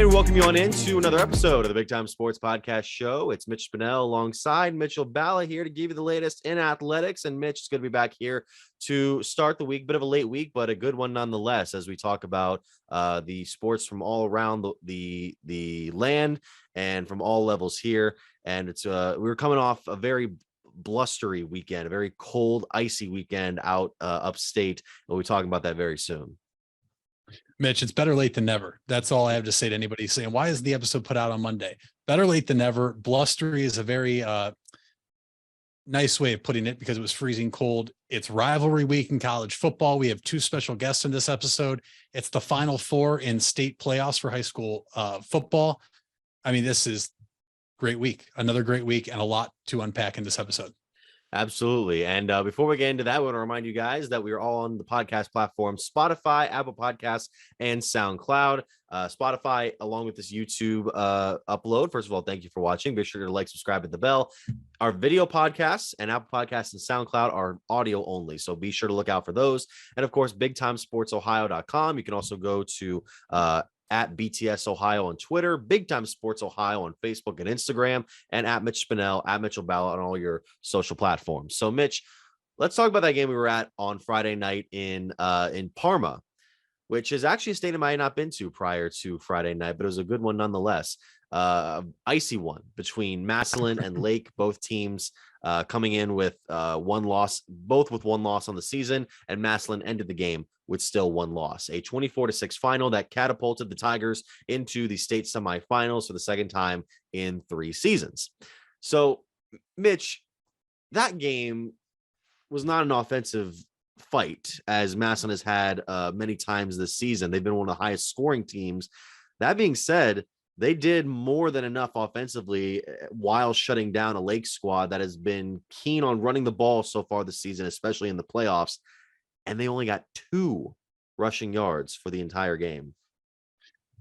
to welcome you on into another episode of the Big Time Sports Podcast Show. It's Mitch Spinell alongside Mitchell Balla here to give you the latest in athletics. And Mitch is going to be back here to start the week. Bit of a late week, but a good one nonetheless, as we talk about the sports from all around the land and from all levels here. And it's we were coming off a very blustery weekend, a very cold, icy weekend out upstate. And we'll be talking about that very soon. Mitch, it's better late than never. That's all I have to say to anybody saying, why is the episode put out on Monday? Better late than never. Blustery is a very nice way of putting it because it was freezing cold. It's rivalry week in college football. We have two special guests in this episode. It's the Final Four in state playoffs for high school football. I mean, this is great week, another great week, and a lot to unpack in this episode. Absolutely. And before we get into that, we want to remind you guys that we are all on the podcast platform, Spotify, Apple Podcasts, and SoundCloud. Spotify, along with this YouTube upload. First of all, thank you for watching. Be sure to like, subscribe, hit the bell. Our video podcasts and Apple Podcasts and SoundCloud are audio only. So be sure to look out for those. And of course, BigTimeSportsOhio.com. You can also go to at BTS Ohio on Twitter, Big Time Sports Ohio on Facebook and Instagram, and at Mitch Spinell, at Mitchell Balla on all your social platforms. So, Mitch, let's talk about that game we were at on Friday night in Parma, which is actually a stadium I had not been to prior to Friday night, but it was a good one nonetheless. Icy one between Massillon and Lake, both teams coming in with one loss, both with one loss on the season, and Massillon ended the game with still one loss. A 24-6 final that catapulted the Tigers into the state semifinals for the second time in 3 seasons. So, Mitch, that game was not an offensive fight, as Massillon has had many times this season. They've been one of the highest scoring teams. That being said, they did more than enough offensively while shutting down a Lake squad that has been keen on running the ball so far this season, especially in the playoffs. And they only got 2 rushing yards for the entire game.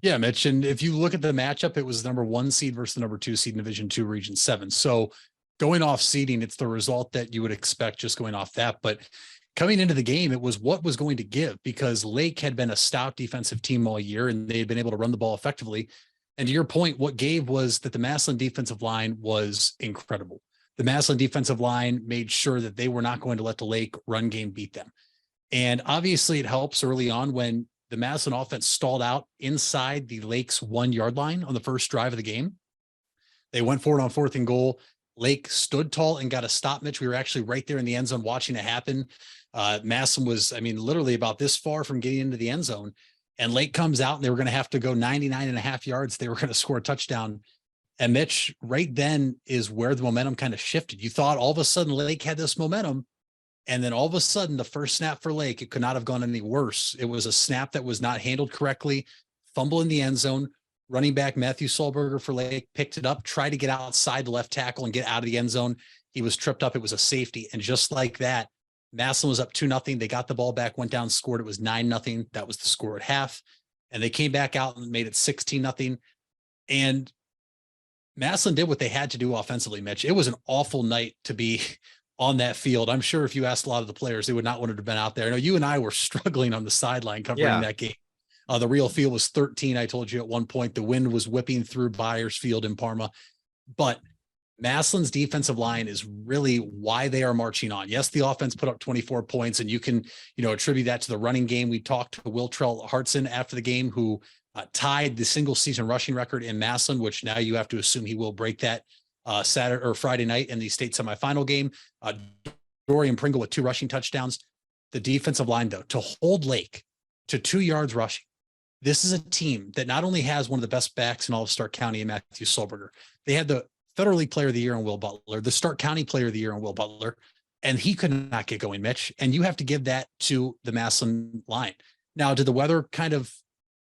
Yeah, Mitch. And if you look at the matchup, it was the number 1 seed versus the number 2 seed in Division II, Region 7. So going off seeding, it's the result that you would expect just going off that. But coming into the game, it was what was going to give, because Lake had been a stout defensive team all year and they had been able to run the ball effectively. And to your point, what gave was that the Massillon defensive line was incredible. The Massillon defensive line made sure that they were not going to let the Lake run game beat them. And obviously it helps early on when the Massillon offense stalled out inside the Lake's 1-yard line on the first drive of the game. They went for it on 4th and goal. Lake stood tall and got a stop, Mitch. We were actually right there in the end zone watching it happen. Massillon was, literally about this far from getting into the end zone. And Lake comes out and they were going to have to go 99.5 yards. They were going to score a touchdown. And Mitch, right then is where the momentum kind of shifted. You thought all of a sudden Lake had this momentum. And then all of a sudden, the first snap for Lake, it could not have gone any worse. It was a snap that was not handled correctly, fumble in the end zone. Running back Matthew Solberger for Lake picked it up, tried to get outside the left tackle and get out of the end zone. He was tripped up. It was a safety. And just like that, Massillon was up 2-0. They got the ball back, went down, scored. It was 9-0. That was the score at half. And they came back out and made it 16-0. And Massillon did what they had to do offensively, Mitch. It was an awful night to be on that field. I'm sure if you asked a lot of the players, they would not want to have been out there. I know you and I were struggling on the sideline covering that game. The real field was 13. I told you at one point, the wind was whipping through Byers Field in Parma, but Massillon's defensive line is really why they are marching on. Yes, the offense put up 24 points, and you can, attribute that to the running game. We talked to Will Trell Hartson after the game, who tied the single season rushing record in Massillon, which now you have to assume he will break that Saturday or Friday night in the state semifinal game. Dorian Pringle with 2 rushing touchdowns. The defensive line, though, to hold Lake to 2 yards rushing. This is a team that not only has one of the best backs in all of Stark County in Matthew Solberger. They had the Federal League Player of the Year in Will Butler, the Stark County Player of the Year in Will Butler, and he could not get going, Mitch. And you have to give that to the Massillon line. Now, did the weather kind of,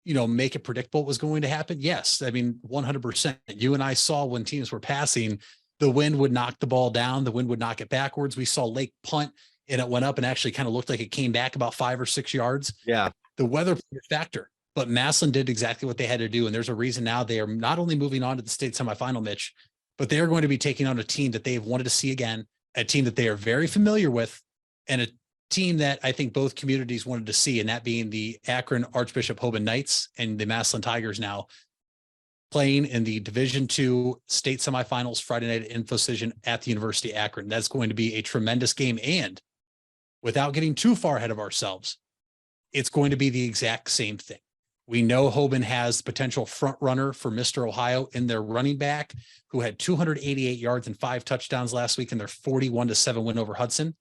make it predictable what was going to happen? Yes. 100%. You and I saw when teams were passing, the wind would knock the ball down. The wind would knock it backwards. We saw Lake punt and it went up and actually kind of looked like it came back about 5 or 6 yards. Yeah. The weather played a factor, but Massillon did exactly what they had to do. And there's a reason now they are not only moving on to the state semifinal, Mitch, but they are going to be taking on a team that they have wanted to see again, a team that they are very familiar with, and a team that I think both communities wanted to see, and that being the Akron Archbishop Hoban Knights and the Massillon Tigers now. playing in the Division II state semifinals Friday night at InfoCision at the University of Akron. That's going to be a tremendous game. And without getting too far ahead of ourselves, it's going to be the exact same thing. We know Hoban has potential front runner for Mr. Ohio in their running back, who had 288 yards and 5 touchdowns last week in their 41-7 win over Hudson.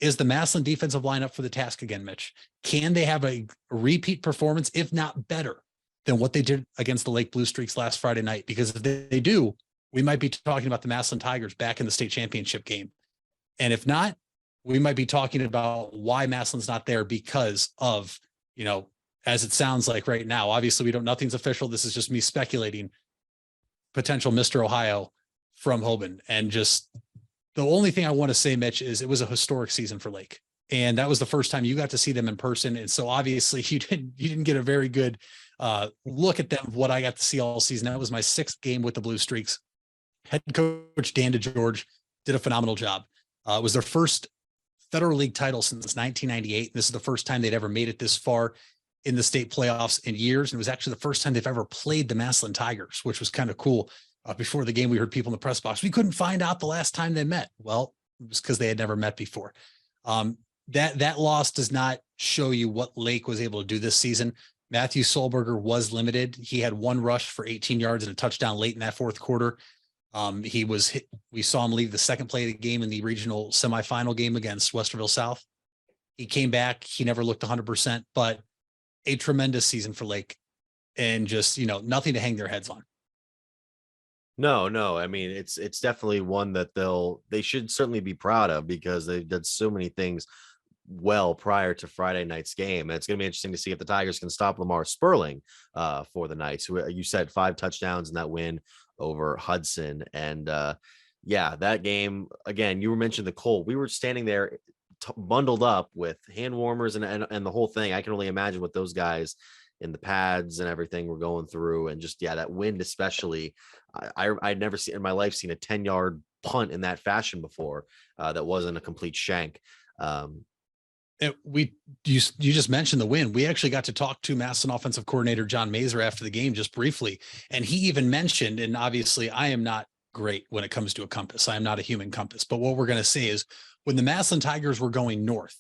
Is the Massillon defensive line up for the task again, Mitch? Can they have a repeat performance, if not better, than what they did against the Lake Blue Streaks last Friday night? Because if they do, we might be talking about the Massillon Tigers back in the state championship game. And if not, we might be talking about why Massillon's not there because of, as it sounds like right now. Obviously, nothing's official. This is just me speculating. Potential Mr. Ohio from Hoban. And just the only thing I want to say, Mitch, is it was a historic season for Lake. And that was the first time you got to see them in person. And so obviously you didn't get a very good look at them, what I got to see all season. That was my 6th game with the Blue Streaks. Head coach Dan DeGeorge did a phenomenal job. It was their first Federal League title since 1998. This is the first time they'd ever made it this far in the state playoffs in years. And it was actually the first time they've ever played the Massillon Tigers, which was kind of cool. Before the game, we heard people in the press box, we couldn't find out the last time they met. Well, it was because they had never met before. That loss does not show you what Lake was able to do this season. Matthew Solberger was limited. He had 1 rush for 18 yards and a touchdown late in that 4th quarter. We saw him leave the second play of the game in the regional semifinal game against Westerville South. He came back. He never looked 100%, but a tremendous season for Lake, and just, nothing to hang their heads on. No. I mean, it's definitely one that they should certainly be proud of, because they've done so many things well prior to Friday night's game. And it's going to be interesting to see if the Tigers can stop Lamar Sperling for the Knights, who you said 5 touchdowns in that win over Hudson. And that game, again, you were mentioning the cold. We were standing there bundled up with hand warmers and the whole thing. I can only imagine what those guys in the pads and everything were going through. And just, that wind, especially, I'd never seen in my life seen a 10-yard punt in that fashion before. That wasn't a complete shank. You just mentioned the win. We actually got to talk to Massillon offensive coordinator John Mazer after the game, just briefly. And he even mentioned, and obviously I am not great when it comes to a compass. I am not a human compass, but what we're going to say is when the Massillon Tigers were going north,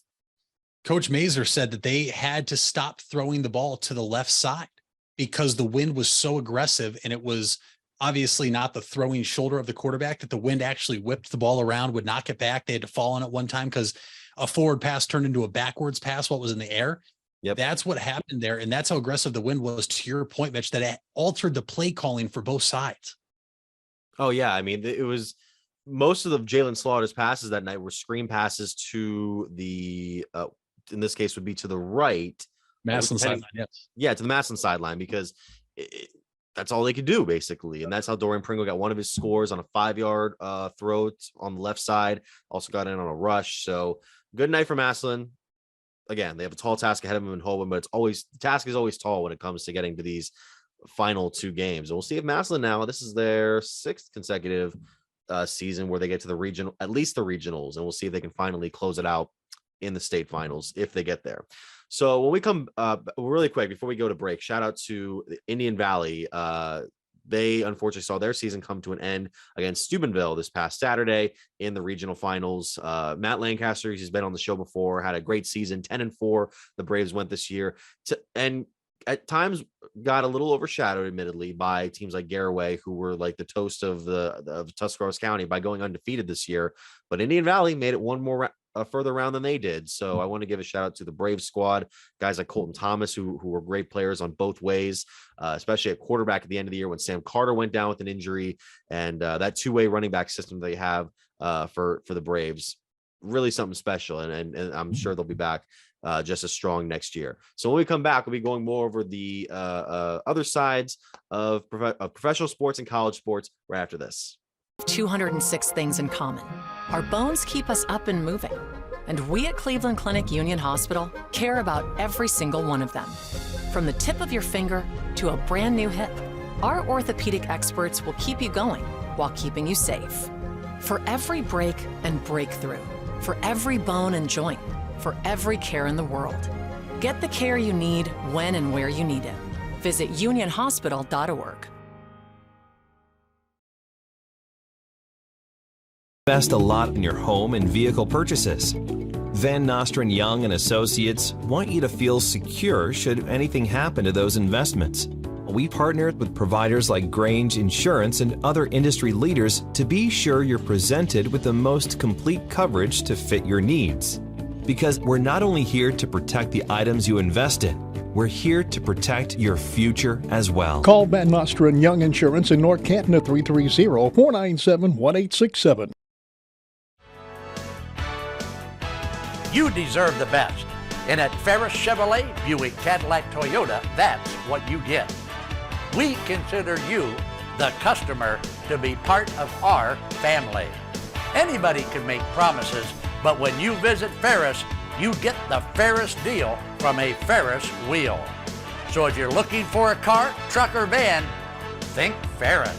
Coach Mazer said that they had to stop throwing the ball to the left side because the wind was so aggressive, and it was obviously not the throwing shoulder of the quarterback, that the wind actually whipped the ball around, would knock it back. They had to fall on it one time because a forward pass turned into a backwards pass while it was in the air. Yep. That's what happened there. And that's how aggressive the wind was, to your point, Mitch, that it altered the play calling for both sides. Oh, yeah. I mean, it was most of the Jalen Slaughter's passes that night were screen passes to the, in this case would be to the right. Massillon sideline, yes. Yeah, to the Massillon sideline, because that's all they could do, basically. And that's how Dorian Pringle got one of his scores on a 5-yard throw on the left side. Also got in on a rush. So good night for Massillon. Again, they have a tall task ahead of them in Hoban, but the task is always tall when it comes to getting to these final 2 games. And we'll see if Massillon now, this is their 6th consecutive season where they get to the regional, at least the regionals, and we'll see if they can finally close it out in the state finals if they get there. So when we come really quick before we go to break, shout out to Indian Valley. They unfortunately saw their season come to an end against Steubenville this past Saturday in the regional finals. Matt Lancaster, he's been on the show before, had a great season, 10-4. The Braves went this year, and at times got a little overshadowed, admittedly, by teams like Garaway, who were like the toast of Tuscarawas County by going undefeated this year. But Indian Valley made it one more further round than they did. So I want to give a shout out to the Brave squad, guys like Colton Thomas, who were great players on both ways, especially at quarterback at the end of the year when Sam Carter went down with an injury, and that 2-way running back system they have for the Braves, really something special. And I'm sure they'll be back just as strong next year. So when we come back, we'll be going more over the other sides of professional sports and college sports right after this. 206 things in common. Our bones keep us up and moving, and we at Cleveland Clinic Union Hospital care about every single one of them. From the tip of your finger to a brand new hip, our orthopedic experts will keep you going while keeping you safe. For every break and breakthrough, for every bone and joint, for every care in the world. Get the care you need when and where you need it. Visit unionhospital.org. Invest a lot in your home and vehicle purchases. Van Nostrand Young and Associates want you to feel secure should anything happen to those investments. We partnered with providers like Grange Insurance and other industry leaders to be sure you're presented with the most complete coverage to fit your needs. Because we're not only here to protect the items you invest in, we're here to protect your future as well. Call Van Nostrand Young Insurance in North Canton at 330-497-1867. You deserve the best. And at Ferris Chevrolet, Buick, Cadillac, Toyota, that's what you get. We consider you, the customer, to be part of our family. Anybody can make promises, but when you visit Ferris, you get the Ferris deal from a Ferris wheel. So if you're looking for a car, truck, or van, think Ferris.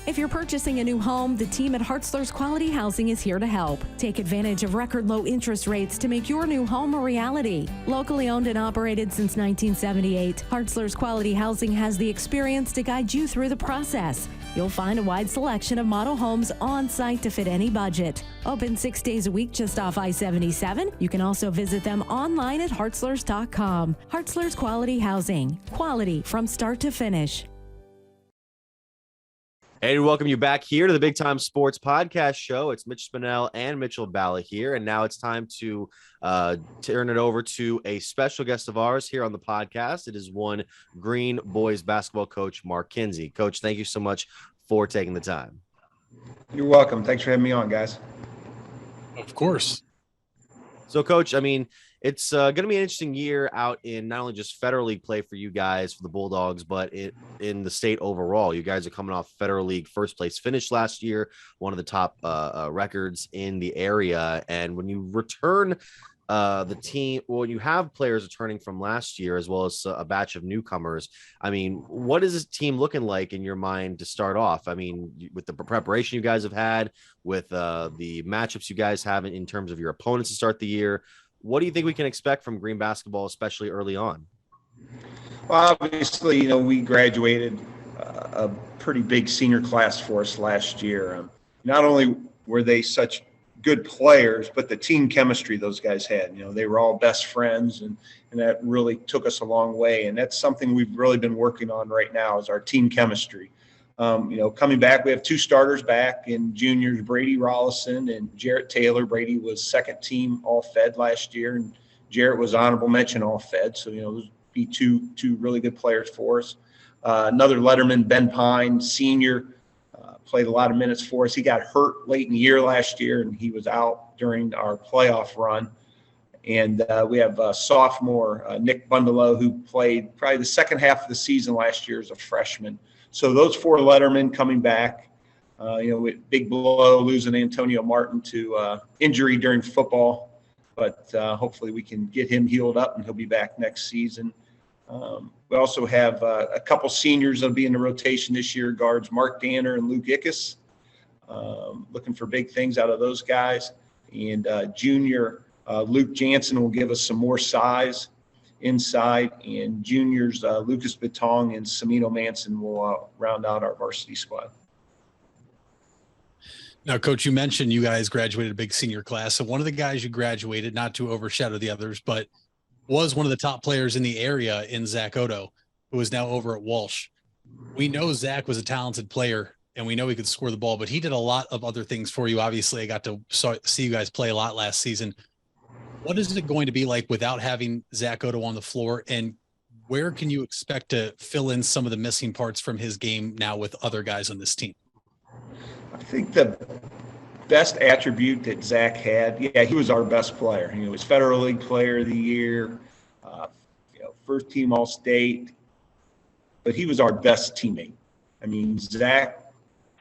If you're purchasing a new home, the team at Hartzler's Quality Housing is here to help. Take advantage of record low interest rates to make your new home a reality. Locally owned and operated since 1978, Hartzler's Quality Housing has the experience to guide you through the process. You'll find a wide selection of model homes on site to fit any budget. Open 6 days a week just off I-77. You can also visit them online at hartzlers.com. Hartzler's Quality Housing. Quality from start to finish. Hey, we welcome you back here to the Big Time Sports Podcast Show. It's Mitch Spinell and Mitchell Balla here, and now it's time to turn it over to a special guest of ours here on the podcast. It is one Green boys basketball coach, Mark Kinsley. Coach, thank you so much for taking the time. You're welcome. Thanks for having me on, guys. Of course. So, Coach, I mean, it's going to be an interesting year out in not only just Federal League play for you guys, for the Bulldogs, but in the state overall. You guys are coming off Federal League first place finish last year, one of the top records in the area. And when you return the team, well, you have players returning from last year as well as a batch of newcomers. I mean, what is this team looking like in your mind to start off? I mean, with the preparation you guys have had, with the matchups you guys have in terms of your opponents to start the year, what do you think we can expect from Green basketball, especially early on? Well, obviously, we graduated a pretty big senior class for us last year. Not only were they such good players, but the team chemistry those guys had. They were all best friends, and that really took us a long way. And that's something we've really been working on right now is our team chemistry. Coming back, we have two starters back in juniors, Brady Rollison and Jarrett Taylor. Brady was second team All-Fed last year, and Jarrett was honorable mention All-Fed. So, those would be two really good players for us. Another letterman, Ben Pine, senior, played a lot of minutes for us. He got hurt late in the year last year, and he was out during our playoff run. And we have a sophomore, Nick Bundelow, who played probably the second half of the season last year as a freshman. So those four lettermen coming back, with big blow, losing Antonio Martin to injury during football. But hopefully we can get him healed up and he'll be back next season. We also have a couple seniors that'll be in the rotation this year, guards Mark Danner and Luke Ickes. Looking for big things out of those guys. And junior Luke Jansen will give us some more size inside, and juniors Lucas Batong and Samino Manson will round out our varsity squad. Now, Coach, you mentioned you guys graduated a big senior class. So one of the guys you graduated, not to overshadow the others, but was one of the top players in the area in Zach Odo, who is now over at Walsh. We know Zach was a talented player, and we know he could score the ball, but he did a lot of other things for you. Obviously, I got to see you guys play a lot last season. What is it going to be like without having Zach Odo on the floor, and where can you expect to fill in some of the missing parts from his game now with other guys on this team? I think the best attribute that Zach had, he was our best player. He was Federal League Player of the Year, first team All-State, but he was our best teammate. I mean, Zach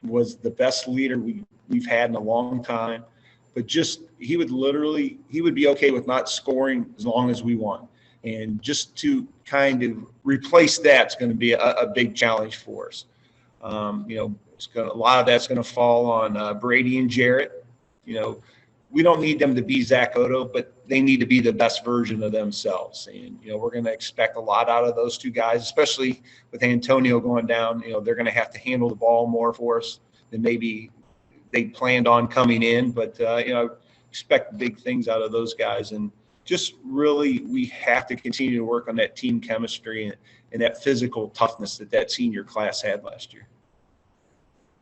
was the best leader we've had in a long time. But he would be okay with not scoring as long as we won. And just to kind of replace that's going to be a big challenge for us. A lot of that's going to fall on Brady and Jarrett. we don't need them to be Zach Odo, but they need to be the best version of themselves. And, we're going to expect a lot out of those two guys, especially with Antonio going down. They're going to have to handle the ball more for us than maybe they planned on coming in. But, expect big things out of those guys. And just really, we have to continue to work on that team chemistry and that physical toughness that senior class had last year.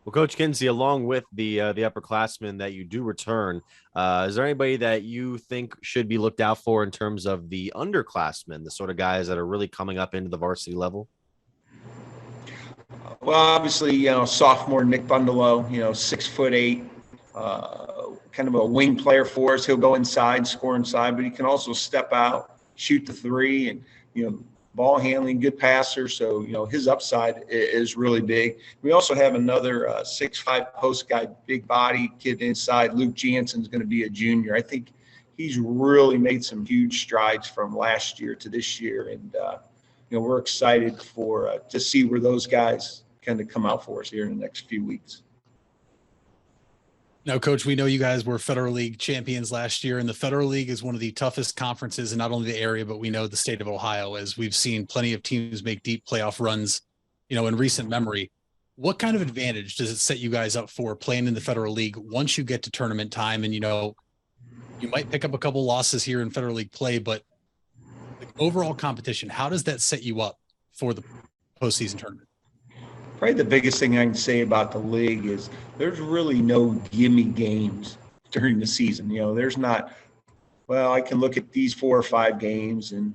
Well, Coach Kinsley, along with the upperclassmen that you do return, is there anybody that you think should be looked out for in terms of the underclassmen, the sort of guys that are really coming up into the varsity level? Well, obviously, sophomore Nick Bundelow, 6'8", kind of a wing player for us. He'll go inside, score inside, but he can also step out, shoot the three, and ball handling, good passer. So, his upside is really big. We also have another 6'5" post guy, big body kid inside. Luke Jansen's going to be a junior. I think he's really made some huge strides from last year to this year. And, we're excited to see where those guys kind of come out for us here in the next few weeks. Now, Coach, we know you guys were Federal League champions last year, and the Federal League is one of the toughest conferences in not only the area, but we know the state of Ohio, as we've seen plenty of teams make deep playoff runs, in recent memory. What kind of advantage does it set you guys up for playing in the Federal League once you get to tournament time? And, you might pick up a couple losses here in Federal League play, but the overall competition, how does that set you up for the postseason tournament? Probably the biggest thing I can say about the league is there's really no gimme games during the season. There's not, well, I can look at these 4 or 5 games and,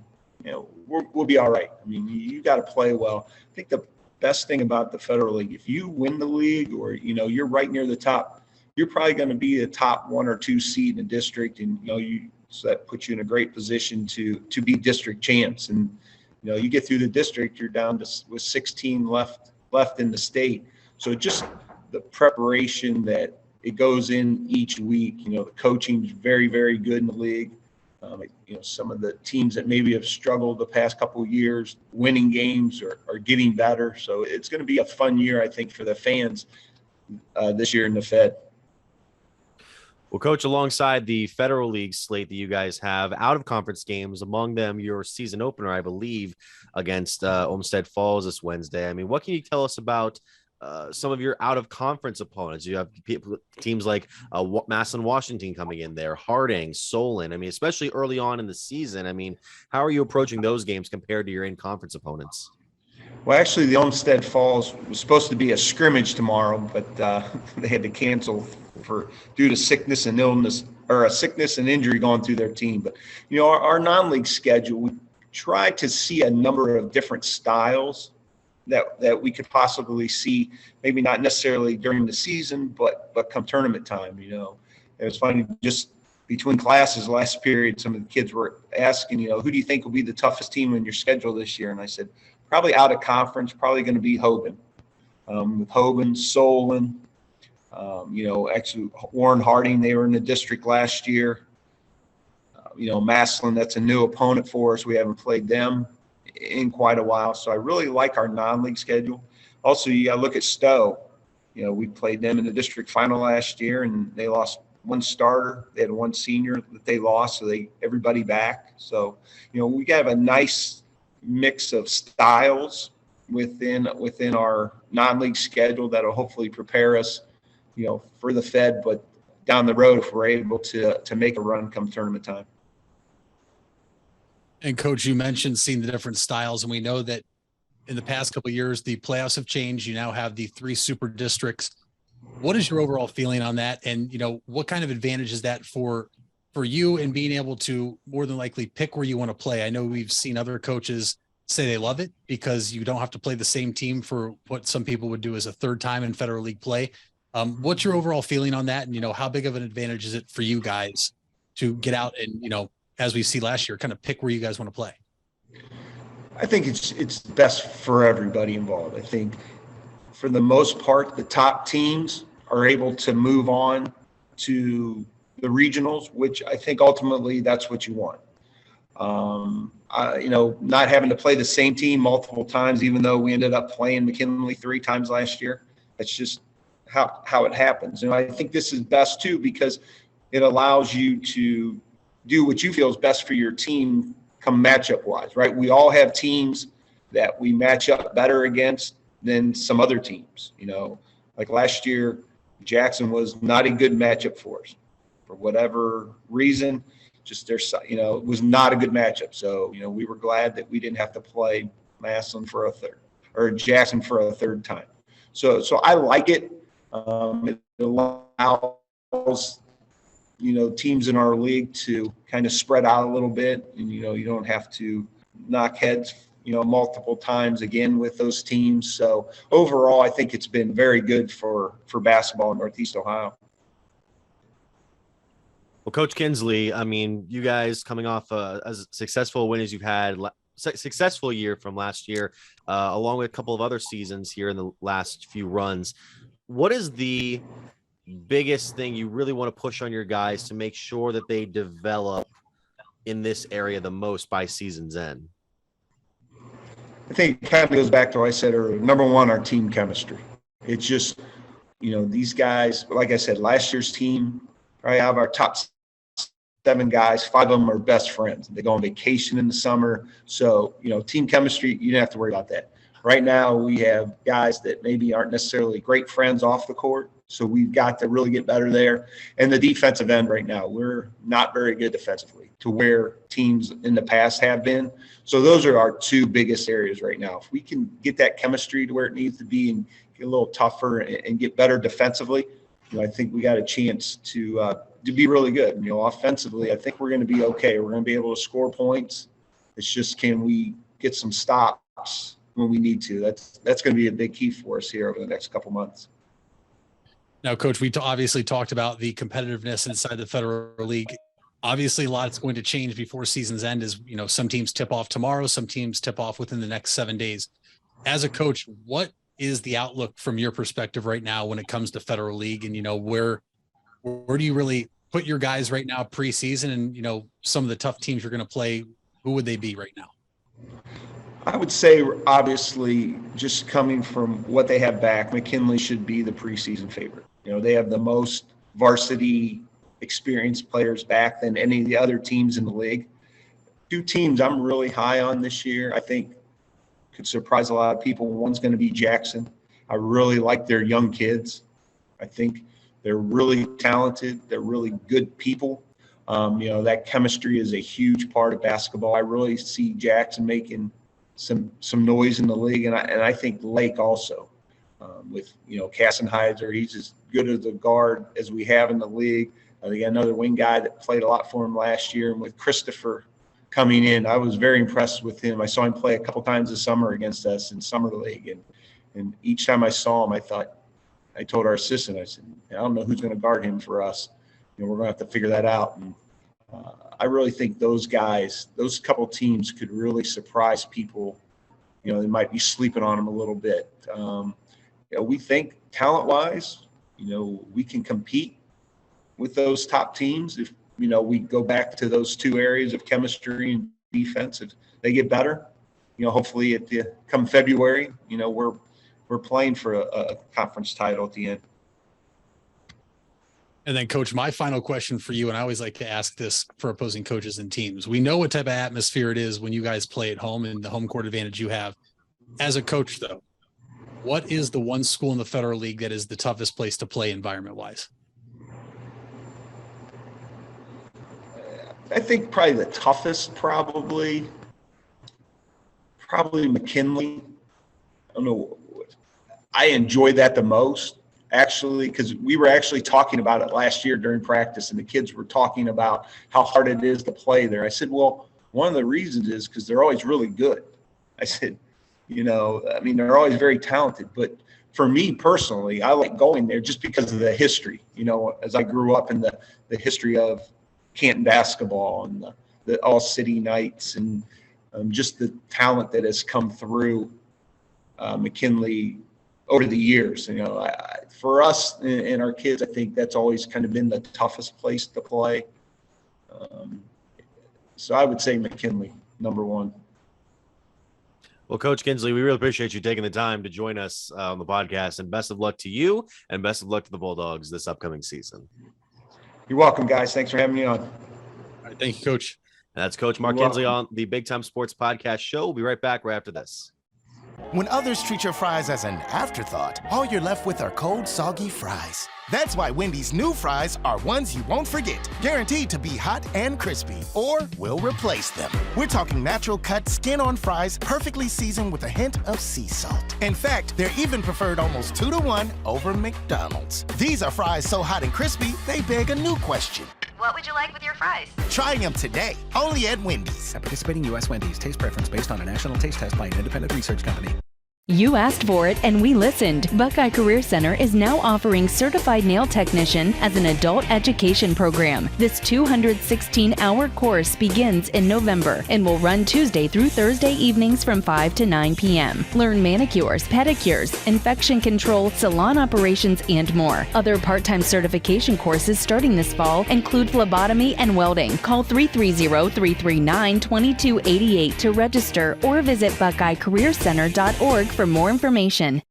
we'll be all right. I mean, you got to play well. I think the best thing about the Federal League, if you win the league or, you're right near the top, you're probably going to be a top 1 or 2 seed in the district. And, so that puts you in a great position to be district champs. And, you get through the district, you're down with 16 left in the state. So just the preparation that it goes in each week, the coaching is very, very good in the league. Some of the teams that maybe have struggled the past couple of years, winning games are getting better. So it's going to be a fun year, I think, for the fans this year in the Fed. Well, Coach, alongside the Federal League slate that you guys have, out-of-conference games, among them your season opener, I believe, against Olmsted Falls this Wednesday. I mean, what can you tell us about some of your out-of-conference opponents? You have teams like Massillon Washington coming in there, Harding, Solon. I mean, especially early on in the season. I mean, how are you approaching those games compared to your in-conference opponents? Well, actually, the Olmsted Falls was supposed to be a scrimmage tomorrow, but they had to cancel due to sickness and illness, or a sickness and injury going through their team. But our non-league schedule, we try to see a number of different styles that we could possibly see, maybe not necessarily during the season, but come tournament time. It was funny, just between classes last period, some of the kids were asking, who do you think will be the toughest team in your schedule this year? And I said, probably out of conference, probably going to be Hoban. With Hoban, Solon, actually Warren Harding, they were in the district last year. Massillon, that's a new opponent for us. We haven't played them in quite a while. So I really like our non-league schedule. Also, you got to look at Stowe. We played them in the district final last year, and they lost 1 starter. They had 1 senior that they lost, so everybody back. So, we got to have a nice mix of styles within our non-league schedule that'll hopefully prepare us, for the Fed, but down the road if we're able to make a run come tournament time. And Coach, you mentioned seeing the different styles, and we know that in the past couple of years, the playoffs have changed. You now have the 3 super districts. What is your overall feeling on that? And, what kind of advantage is that for you in being able to more than likely pick where you want to play? I know we've seen other coaches say they love it because you don't have to play the same team for what some people would do as a 3rd time in Federal League play. What's your overall feeling on that? And, how big of an advantage is it for you guys to get out and, as we see last year, kind of pick where you guys want to play? I think it's best for everybody involved. I think for the most part, the top teams are able to move on to the regionals, which I think ultimately that's what you want. Not having to play the same team multiple times, even though we ended up playing McKinley 3 times last year. That's just how it happens. And I think this is best too, because it allows you to do what you feel is best for your team come matchup wise, right? We all have teams that we match up better against than some other teams. Like last year, Jackson was not a good matchup for us for whatever reason. Just there's, it was not a good matchup. So, we were glad that we didn't have to play Massillon for a third or Jackson for a third time. So I like it. It allows, teams in our league to kind of spread out a little bit, and, you don't have to knock heads, multiple times again with those teams. So overall, I think it's been very good for basketball in Northeast Ohio. Well, Coach Kinsley, I mean, you guys coming off as successful win as you've had, successful year from last year, along with a couple of other seasons here in the last few runs. What is the biggest thing you really want to push on your guys to make sure that they develop in this area the most by season's end? I think it kind of goes back to what I said earlier. Number one, our team chemistry. It's just, these guys, like I said, last year's team, probably out of our top 7 guys, 5 of them are best friends. They go on vacation in the summer. So, team chemistry, you don't have to worry about that. Right now, we have guys that maybe aren't necessarily great friends off the court. So we've got to really get better there. And the defensive end right now, we're not very good defensively to where teams in the past have been. So those are our 2 biggest areas right now. If we can get that chemistry to where it needs to be and get a little tougher and get better defensively, I think we got a chance to be really good. Offensively, I think we're going to be okay. We're going to be able to score points. It's just, can we get some stops when we need to? That's going to be a big key for us here over the next couple months. Now, Coach, we obviously talked about the competitiveness inside the Federal League. Obviously, a lot is going to change before season's end. As some teams tip off tomorrow, some teams tip off within the next 7 days. As a coach, what is the outlook from your perspective right now when it comes to Federal League? And, where do you really put your guys right now preseason? And, some of the tough teams you're going to play, who would they be right now? I would say, obviously, just coming from what they have back, McKinley should be the preseason favorite. They have the most varsity experienced players back than any of the other teams in the league. 2 teams I'm really high on this year, I think could surprise a lot of people. One's going to be Jackson. I really like their young kids. I think they're really talented. They're really good people. That chemistry is a huge part of basketball. I really see Jackson making some noise in the league, and I think Lake also. With Kassenheiser, he's as good as a guard as we have in the league. They got another wing guy that played a lot for him last year, and with Christopher coming in, I was very impressed with him. I saw him play a couple times this summer against us in summer league, and each time I saw him, I told our assistant, I said, I don't know who's going to guard him for us. We're going to have to figure that out. And I really think those guys, those couple teams could really surprise people. They might be sleeping on them a little bit. We think talent-wise, we can compete with those top teams if, we go back to those 2 areas of chemistry and defense. If they get better, hopefully come February, we're playing for a conference title at the end. And then, Coach, my final question for you, and I always like to ask this for opposing coaches and teams. We know what type of atmosphere it is when you guys play at home and the home court advantage you have. As a coach, though, what is the one school in the Federal League that is the toughest place to play environment-wise? I think probably the toughest, probably McKinley. I don't know. I enjoyed that the most, actually, because we were actually talking about it last year during practice, and the kids were talking about how hard it is to play there. I said, well, one of the reasons is because they're always really good. I said, they're always very talented. But for me personally, I like going there just because of the history. As I grew up in the history of Canton basketball and the all-city nights and just the talent that has come through McKinley over the years. For us and our kids, I think that's always kind of been the toughest place to play. So I would say McKinley, number 1. Well, Coach Kinsley, we really appreciate you taking the time to join us on the podcast, and best of luck to you and best of luck to the Bulldogs this upcoming season. You're welcome, guys. Thanks for having me on. All right, thank you, Coach. That's Coach Mark Kinsley on the Big Time Sports Podcast Show. We'll be right back right after this. When others treat your fries as an afterthought, all you're left with are cold, soggy fries. That's why Wendy's new fries are ones you won't forget, guaranteed to be hot and crispy, or we'll replace them. We're talking natural cut, skin-on fries, perfectly seasoned with a hint of sea salt. In fact, they're even preferred almost 2-to-1 over McDonald's. These are fries so hot and crispy, they beg a new question. What would you like with your fries? Try them today, only at Wendy's. At participating U.S. Wendy's, taste preference based on a national taste test by an independent research company. You asked for it and we listened. Buckeye Career Center is now offering Certified Nail Technician as an adult education program. This 216-hour course begins in November and will run Tuesday through Thursday evenings from 5 to 9 p.m. Learn manicures, pedicures, infection control, salon operations, and more. Other part-time certification courses starting this fall include phlebotomy and welding. Call 330-339-2288 to register or visit buckeyecareercenter.org for more information.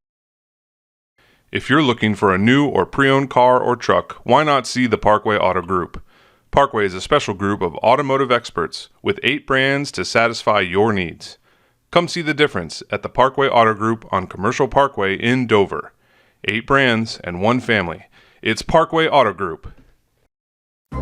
If you're looking for a new or pre-owned car or truck, why not see the Parkway Auto Group? Parkway is a special group of automotive experts with 8 brands to satisfy your needs. Come see the difference at the Parkway Auto Group on Commercial Parkway in Dover. 8 brands and 1 family. It's Parkway Auto Group.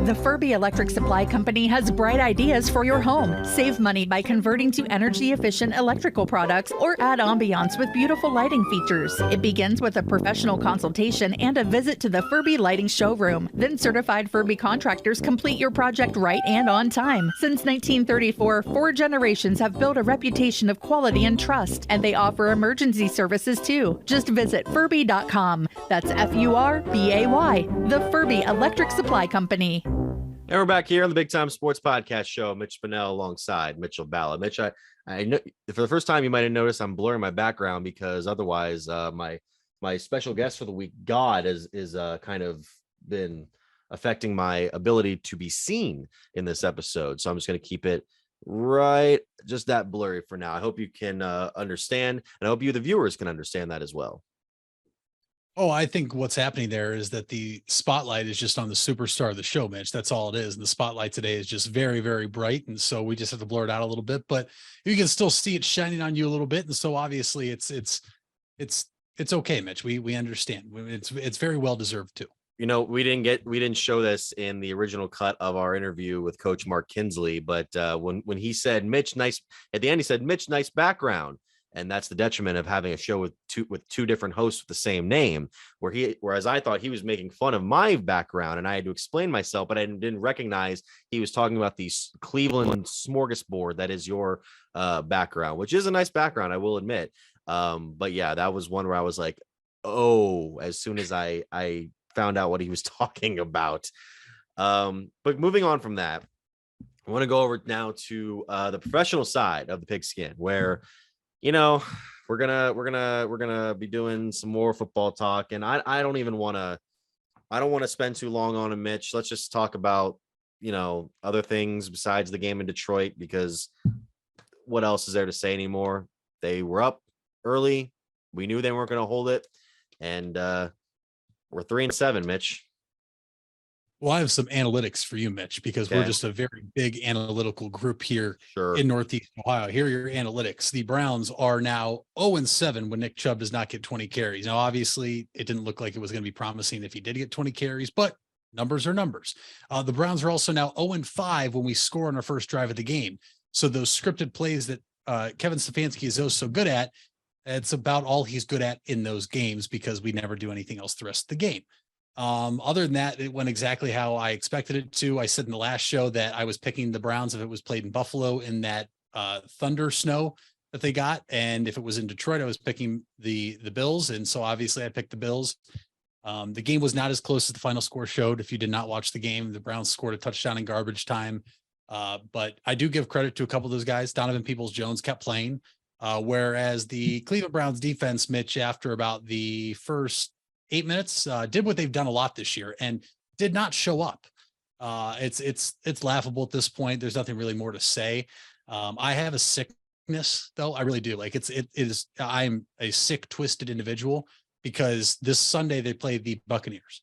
The Furby Electric Supply Company has bright ideas for your home. Save money by converting to energy-efficient electrical products or add ambiance with beautiful lighting features. It begins with a professional consultation and a visit to the Furby Lighting Showroom. Then certified Furby contractors complete your project right and on time. Since 1934, 4 generations have built a reputation of quality and trust, and they offer emergency services too. Just visit Furby.com. That's F-U-R-B-A-Y. The Furby Electric Supply Company. And we're back here on the Big Time Sports Podcast Show. Mitch Spinell alongside Mitchell Balla. Mitch, I know for the first time you might have noticed I'm blurring my background because otherwise my special guest for the week, God, is kind of been affecting my ability to be seen in this episode. So I'm just going to keep it right just that blurry for now. I hope you can understand, and I hope you, the viewers, can understand that as well. Oh, I think what's happening there is that the spotlight is just on the superstar of the show, Mitch. That's all it is. And the spotlight today is just very, very bright. And so we just have to blur it out a little bit, but you can still see it shining on you a little bit. And so obviously it's okay, Mitch. We understand. It's very well deserved too. You know, we didn't show this in the original cut of our interview with Coach Mark Kinsley, but when he said, Mitch, nice, at the end, he said, Mitch, nice background. And that's the detriment of having a show with two different hosts with the same name, whereas I thought he was making fun of my background and I had to explain myself, but I didn't recognize he was talking about the Cleveland smorgasbord that is your background, which is a nice background, I will admit. But yeah, that was one where I was like, oh, as soon as I found out what he was talking about. But moving on from that, I want to go over now to the professional side of the pigskin, where you know, we're gonna be doing some more football talk, and I don't want to spend too long on it, Mitch. Let's just talk about, you know, other things besides the game in Detroit, because what else is there to say anymore? They were up early. We knew they weren't going to hold it, and we're 3-7, Mitch. Well, I have some analytics for you, Mitch, because we're just a very big analytical group here in Northeast Ohio. Here are your analytics. The Browns are now 0-7 when Nick Chubb does not get 20 carries. Now, obviously, it didn't look like it was going to be promising if he did get 20 carries, but numbers are numbers. The Browns are also now 0-5 when we score on our first drive of the game. So those scripted plays that Kevin Stefanski is so good at, it's about all he's good at in those games because we never do anything else the rest of the game. Other than that, it went exactly how I expected it to. I said in the last show that I was picking the Browns if it was played in Buffalo in that thunder snow that they got, and if it was in Detroit, I was picking the Bills, and so obviously I picked the Bills. The game was not as close as the final score showed. If you did not watch the game, the Browns scored a touchdown in garbage time, but I do give credit to a couple of those guys. Donovan Peoples-Jones kept playing, whereas the Cleveland Browns defense, Mitch, after about the first 8 minutes, did what they've done a lot this year and did not show up. It's laughable at this point. There's nothing really more to say. I have a sickness though. I really do. Like I'm a sick, twisted individual because this Sunday they play the Buccaneers.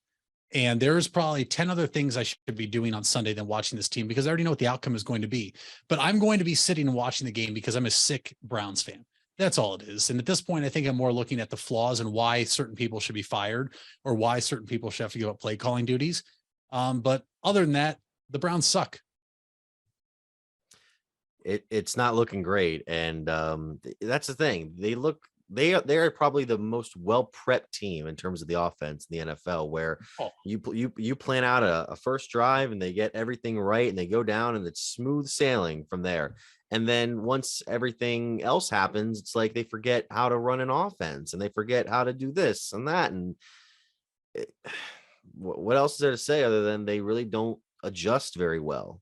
And there's probably 10 other things I should be doing on Sunday than watching this team, because I already know what the outcome is going to be. But I'm going to be sitting and watching the game because I'm a sick Browns fan. That's all it is. And at this point, I think I'm more looking at the flaws and why certain people should be fired or why certain people should have to give up play calling duties. But other than that, the Browns suck. It's not looking great. And that's the thing. They are probably the most well-prepped team in terms of the offense in the NFL, where you plan out a first drive and they get everything right and they go down and it's smooth sailing from there. And then once everything else happens, it's like they forget how to run an offense and they forget how to do this and that. And what else is there to say other than they really don't adjust very well?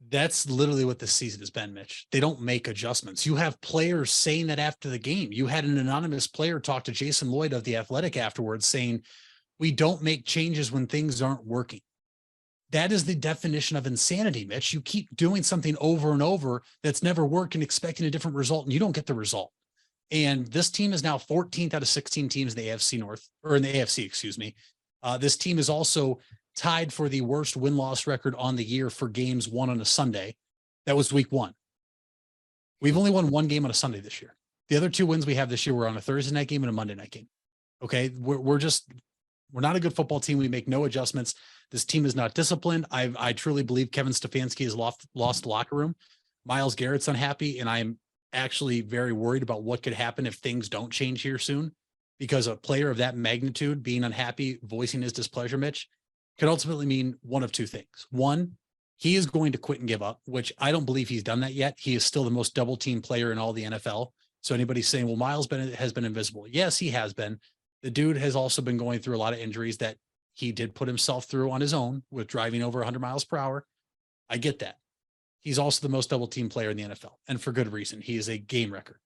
That's literally what this season has been, Mitch. They don't make adjustments. You have players saying that after the game. You had an anonymous player talk to Jason Lloyd of The Athletic afterwards saying, we don't make changes when things aren't working. That is the definition of insanity, Mitch. You keep doing something over and over that's never worked and expecting a different result, and you don't get the result. And this team is now 14th out of 16 teams in the AFC North, or in the AFC, excuse me. This team is also tied for the worst win-loss record on the year for games won on a Sunday. That was week 1. We've only won one game on a Sunday this year. The other 2 wins we have this year were on a Thursday night game and a Monday night game. Okay. We're not a good football team. We make no adjustments. This team is not disciplined. I truly believe Kevin Stefanski has lost the locker room. Myles Garrett's unhappy. And I'm actually very worried about what could happen if things don't change here soon, because a player of that magnitude being unhappy, voicing his displeasure, Mitch, could ultimately mean one of 2 things. One, he is going to quit and give up, which I don't believe he's done that yet. He is still the most double team player in all the NFL. So anybody saying, well, Myles has been invisible. Yes, he has been. The dude has also been going through a lot of injuries that he did put himself through on his own with driving over 100 miles per hour. I get that. He's also the most double team player in the NFL, and for good reason. He is a game record.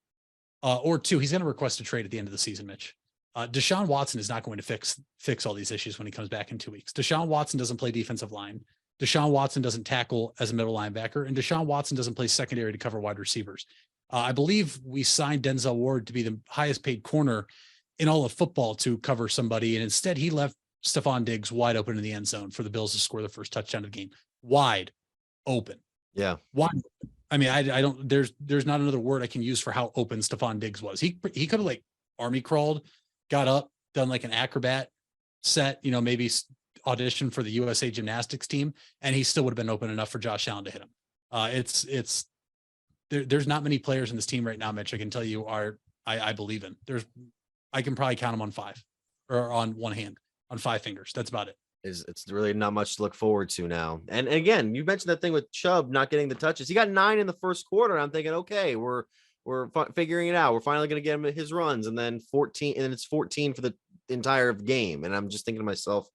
Or 2, he's going to request a trade at the end of the season, Mitch. Deshaun Watson is not going to fix all these issues when he comes back in 2 weeks. Deshaun Watson doesn't play defensive line. Deshaun Watson doesn't tackle as a middle linebacker, and Deshaun Watson doesn't play secondary to cover wide receivers. I believe we signed Denzel Ward to be the highest paid corner in all of football to cover somebody, and instead he left Stephon Diggs wide open in the end zone for the Bills to score the first touchdown of the game. Wide open. Yeah. Wide open. I mean, I don't. There's not another word I can use for how open Stephon Diggs was. He could have like army crawled, got up, done like an acrobat set, maybe audition for the USA gymnastics team, and he still would have been open enough for Josh Allen to hit him. There's not many players in this team right now, Mitch, I can tell you I believe in. I can probably count them on 5 or on one hand, on 5 fingers. That's about it. It's really not much to look forward to now. And again, you mentioned that thing with Chubb not getting the touches. He got 9 in the first quarter. I'm thinking, okay, we're figuring it out. We're finally going to get him his runs, and then 14, and then it's 14 for the entire game. And I'm just thinking to myself,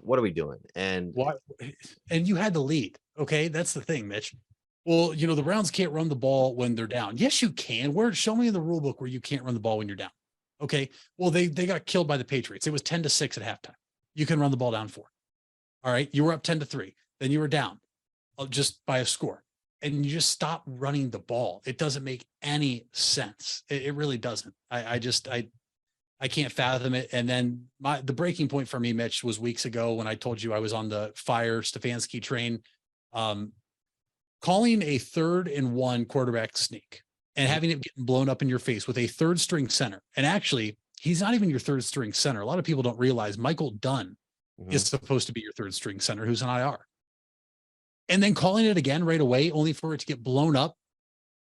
what are we doing? And why? And you had the lead. Okay. That's the thing, Mitch. Well, the Browns can't run the ball when they're down. Yes, you can. Show me in the rule book where you can't run the ball when you're down. Okay. Well, they got killed by the Patriots. It was 10-6 at halftime. You can run the ball down 4. All right. You were up 10-3. Then you were down just by a score. And you just stop running the ball. It doesn't make any sense. It really doesn't. I can't fathom it. And then the breaking point for me, Mitch, was weeks ago when I told you I was on the fire Stefanski train, calling a 3rd and 1 quarterback sneak and having it getting blown up in your face with a 3rd string center. And actually, he's not even your 3rd string center. A lot of people don't realize Michael Dunn is supposed to be your 3rd string center, who's an IR. And then calling it again right away, only for it to get blown up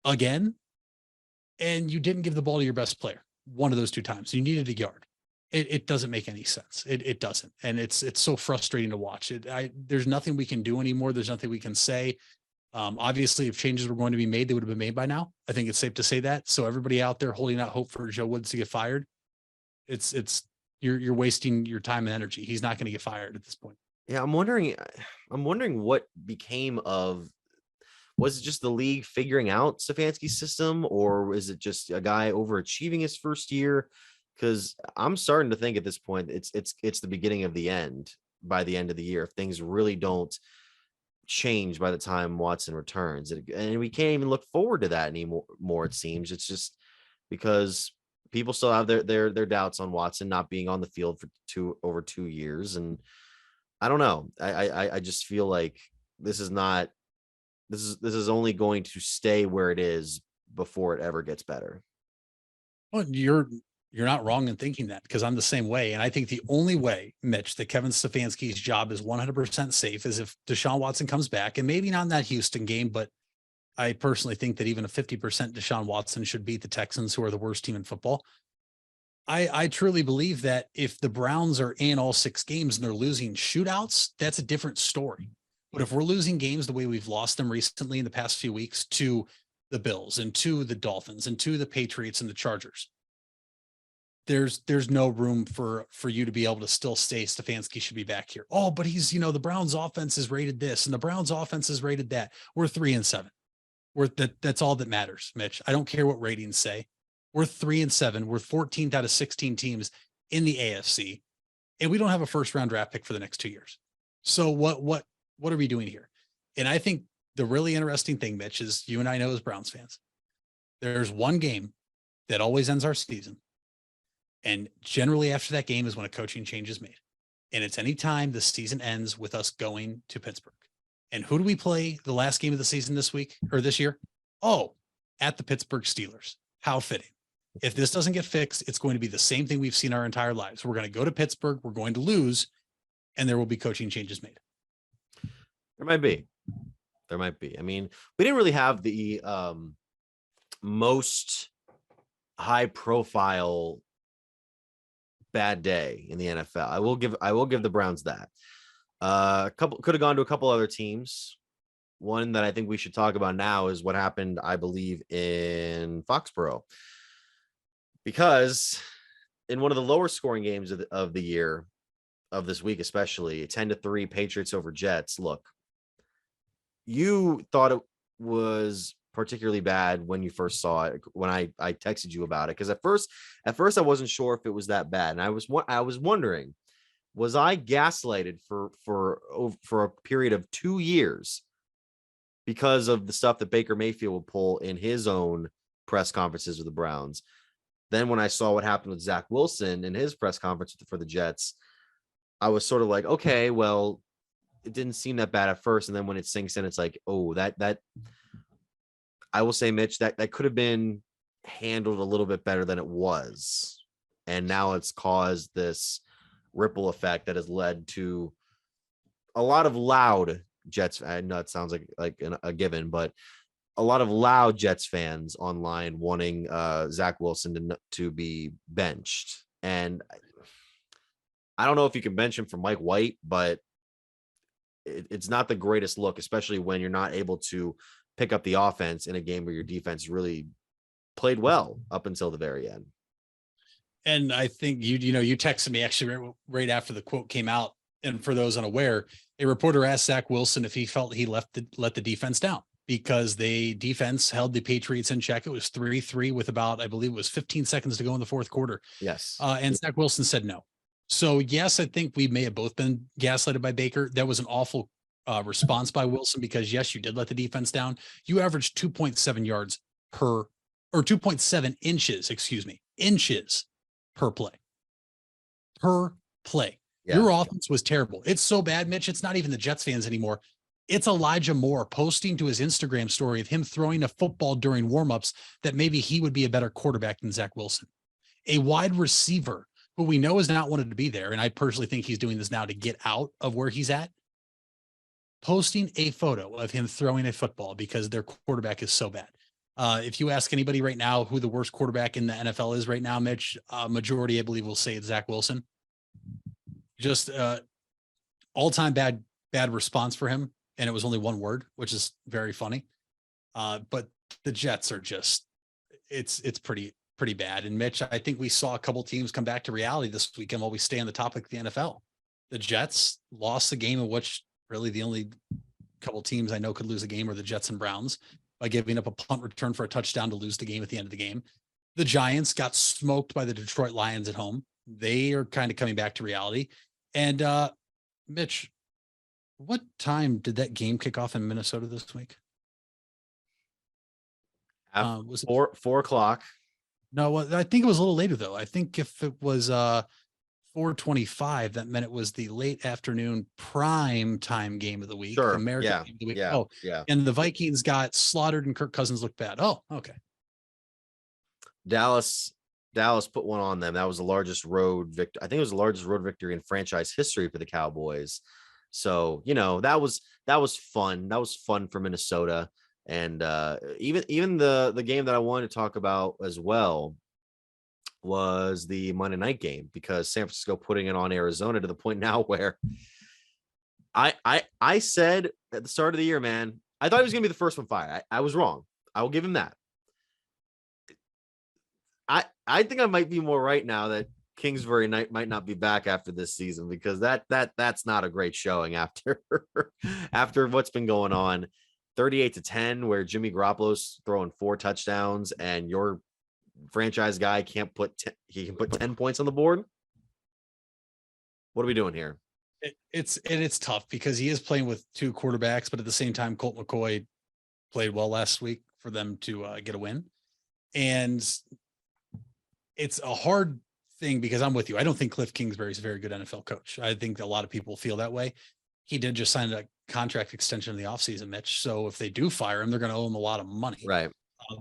again. And you didn't give the ball to your best player one of those 2 times. You needed a yard. It doesn't make any sense. It doesn't. And it's so frustrating to watch. There's nothing we can do anymore. There's nothing we can say. Obviously, if changes were going to be made, they would have been made by now. I think it's safe to say that. So everybody out there holding out hope for Joe Woods to get fired, you're wasting your time and energy. He's not going to get fired at this point. Yeah, I'm wondering what became of. Was it just the league figuring out Stefanski's system, or is it just a guy overachieving his first year? Because I'm starting to think at this point it's the beginning of the end by the end of the year if things really don't change by the time Watson returns. And we can't even look forward to that anymore. It seems it's just because people still have their doubts on Watson not being on the field for over 2 years, and I don't know. I just feel like this is only going to stay where it is before it ever gets better. Well, you're not wrong in thinking that, because I'm the same way. And I think the only way, Mitch, that Kevin Stefanski's job is 100% safe is if Deshaun Watson comes back, and maybe not in that Houston game, but I personally think that even a 50% Deshaun Watson should beat the Texans, who are the worst team in football. I truly believe that if the Browns are in all 6 games and they're losing shootouts, that's a different story. But if we're losing games the way we've lost them recently in the past few weeks to the Bills and to the Dolphins and to the Patriots and the Chargers, there's no room for you to be able to still say Stefanski should be back here. Oh, but he's, the Browns offense is rated this and the Browns offense is rated that. We're 3-7. That's all that matters, Mitch. I don't care what ratings say. We're 3-7. We're 14th out of 16 teams in the AFC, and we don't have a first round draft pick for the next 2 years. So what are we doing here? And I think the really interesting thing, Mitch, is you and I know as Browns fans, there's one game that always ends our season. And generally after that game is when a coaching change is made. And it's any time the season ends with us going to Pittsburgh. And who do we play the last game of the season this year? Oh, at the Pittsburgh Steelers. How fitting. If this doesn't get fixed, it's going to be the same thing we've seen our entire lives. We're going to go to Pittsburgh, we're going to lose, and there will be coaching changes made. There might be. I mean, we didn't really have the most high profile bad day in the NFL. I will give the Browns that. Could have gone to a couple other teams. One that I think we should talk about now is what happened, I believe, in Foxborough, because in one of the lower scoring games of the year, of this week especially, 10-3 Patriots over Jets. Look, you thought it was particularly bad when you first saw it, when I texted you about it, because at first I wasn't sure if it was that bad, and I was wondering, was I gaslighted for a period of 2 years because of the stuff that Baker Mayfield would pull in his own press conferences with the Browns? Then when I saw what happened with Zach Wilson in his press conference for the Jets, I was sort of like, okay, well, it didn't seem that bad at first, and then when it sinks in, it's like, oh, that I will say, Mitch, that could have been handled a little bit better than it was, and now it's caused this ripple effect that has led to a lot of loud Jets. I know it sounds like a given, but a lot of loud Jets fans online wanting Zach Wilson to be benched. And I don't know if you can bench him for Mike White, but it's not the greatest look, especially when you're not able to pick up the offense in a game where your defense really played well up until the very end. And I think you texted me actually right after the quote came out. And for those unaware, a reporter asked Zach Wilson if he felt he let the defense down, because the defense held the Patriots in check. It was 3-3 with about, I believe it was 15 seconds to go in the fourth quarter. Yes. And Zach Wilson said no. So yes, I think we may have both been gaslighted by Baker. That was an awful response by Wilson, because yes, you did let the defense down. You averaged 2.7 yards or 2.7 inches per play. Yeah. Your offense was terrible. It's so bad, Mitch. It's not even the Jets fans anymore. It's Elijah Moore posting to his Instagram story of him throwing a football during warmups that maybe he would be a better quarterback than Zach Wilson. A wide receiver who we know is not wanted to be there, and I personally think he's doing this now to get out of where he's at, posting a photo of him throwing a football because their quarterback is so bad. If you ask anybody right now who the worst quarterback in the NFL is right now, Mitch, majority, I believe, will say it's Zach Wilson. Just all-time bad response for him, and it was only one word, which is very funny. But the Jets are just, it's pretty bad. And Mitch, I think we saw a couple teams come back to reality this weekend while we stay on the topic of the NFL. The Jets lost the game, in which really the only couple teams I know could lose a game are the Jets and Browns, by giving up a punt return for a touchdown to lose the game at the end of the game. The Giants got smoked by the Detroit Lions at home. They are kind of coming back to reality. And Mitch, what time did that game kick off in Minnesota this week? Was it 4 o'clock? No, well, I think it was a little later though. I think if it was 4:25, that meant it was the late afternoon prime time game of the week. Sure. American Yeah. game of the week. Yeah. Oh, Yeah. and the Vikings got slaughtered and Kirk Cousins looked bad. Oh, okay. Dallas put one on them. That was the largest road victory. I think it was the largest road victory in franchise history for the Cowboys. So, that was fun. That was fun for Minnesota. And even the game that I wanted to talk about as well was the Monday night game, because San Francisco putting it on Arizona to the point now where I said at the start of the year, man, I thought he was gonna be the first one fired. I was wrong. I will give him that. I think I might be more right now that Kingsbury might not be back after this season, because that's not a great showing after after what's been going on. 38-10, where Jimmy Garoppolo's throwing 4 touchdowns and your franchise guy can put 10 points on the board. What are we doing here? It's tough because he is playing with 2 quarterbacks, but at the same time, Colt McCoy played well last week for them to get a win. And it's a hard thing because I'm with you. I don't think Cliff Kingsbury is a very good NFL coach. I think a lot of people feel that way. He did just sign a contract extension in the offseason, Mitch. So if they do fire him, they're going to owe him a lot of money. Right.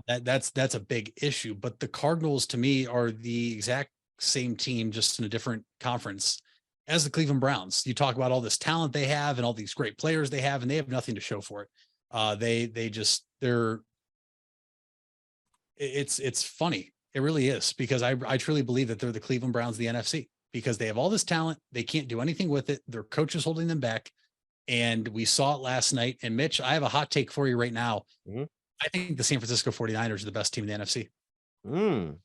That's a big issue. But the Cardinals, to me, are the exact same team, just in a different conference as the Cleveland Browns. You talk about all this talent they have and all these great players they have, and they have nothing to show for it. It's funny. It really is, because I truly believe that they're the Cleveland Browns of the NFC, because they have all this talent. They can't do anything with it. Their coach is holding them back. And we saw it last night. And Mitch, I have a hot take for you right now. Mm-hmm. I think the San Francisco 49ers are the best team in the NFC. You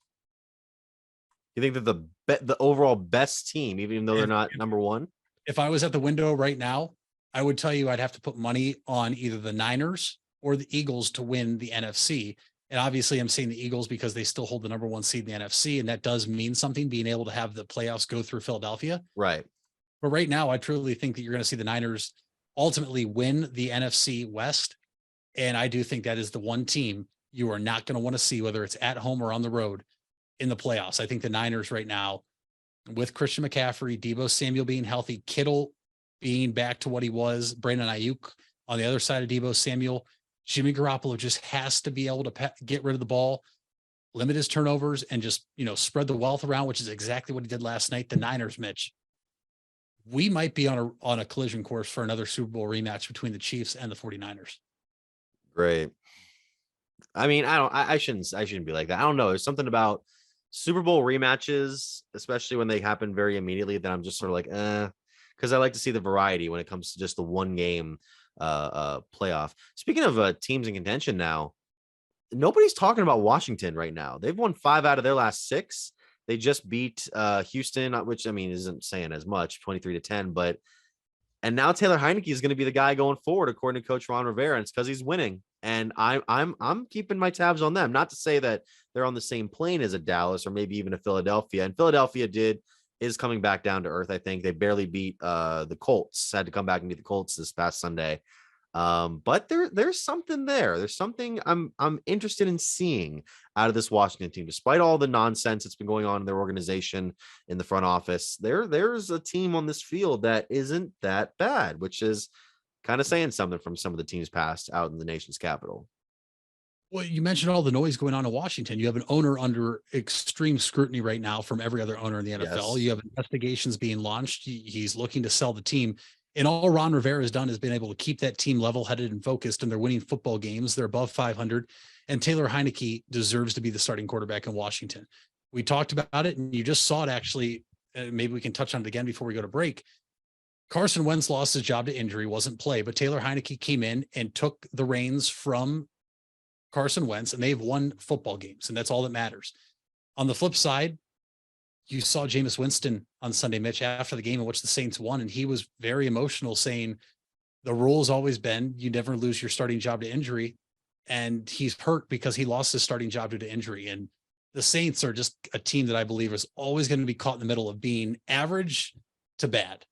think that the overall best team, even though they're not number one? If I was at the window right now, I would tell you I'd have to put money on either the Niners or the Eagles to win the NFC. And obviously I'm saying the Eagles because they still hold the number 1 seed in the NFC. And that does mean something, being able to have the playoffs go through Philadelphia. Right. But right now, I truly think that you're going to see the Niners ultimately win the NFC West. And I do think that is the one team you are not going to want to see, whether it's at home or on the road, in the playoffs. I think the Niners right now, with Christian McCaffrey, Deebo Samuel being healthy, Kittle being back to what he was, Brandon Ayuk on the other side of Deebo Samuel, Jimmy Garoppolo just has to be able to get rid of the ball, limit his turnovers, and just, spread the wealth around, which is exactly what he did last night. The Niners, Mitch, we might be on a collision course for another Super Bowl rematch between the Chiefs and the 49ers. Great. I mean, I shouldn't be like that. I don't know. There's something about Super Bowl rematches, especially when they happen very immediately, that I'm just sort of like, because I like to see the variety when it comes to just the one game playoff. Speaking of teams in contention now, nobody's talking about Washington right now. They've won 5 out of their last 6. They just beat Houston, which I mean isn't saying as much, 23-10, and now Taylor Heineke is going to be the guy going forward, according to Coach Ron Rivera, and it's because he's winning. And I'm keeping my tabs on them. Not to say that they're on the same plane as a Dallas or maybe even a Philadelphia. And Philadelphia is coming back down to earth. I think they barely beat the Colts. Had to come back and beat the Colts this past Sunday. But there's something there. There's something I'm interested in seeing out of this Washington team, despite all the nonsense that's been going on in their organization, in the front office. There's a team on this field that isn't that bad, which is kind of saying something from some of the teams past out in the nation's capital. Well, you mentioned all the noise going on in Washington. You have an owner under extreme scrutiny right now from every other owner in the NFL. Yes. You have investigations being launched. He's looking to sell the team. And all Ron Rivera has done is been able to keep that team level-headed and focused, and they're winning football games. They're above 500, and Taylor Heineke deserves to be the starting quarterback in Washington. We talked about it, and you just saw it actually. Maybe we can touch on it again before we go to break. Carson Wentz lost his job to injury, wasn't play, but Taylor Heineke came in and took the reins from Carson Wentz, and they've won football games, and that's all that matters. On the flip side, you saw Jameis Winston on Sunday, Mitch, after the game in which the Saints won, and he was very emotional, saying the rule has always been you never lose your starting job to injury, and he's hurt because he lost his starting job due to injury. And the Saints are just a team that I believe is always going to be caught in the middle of being average to bad,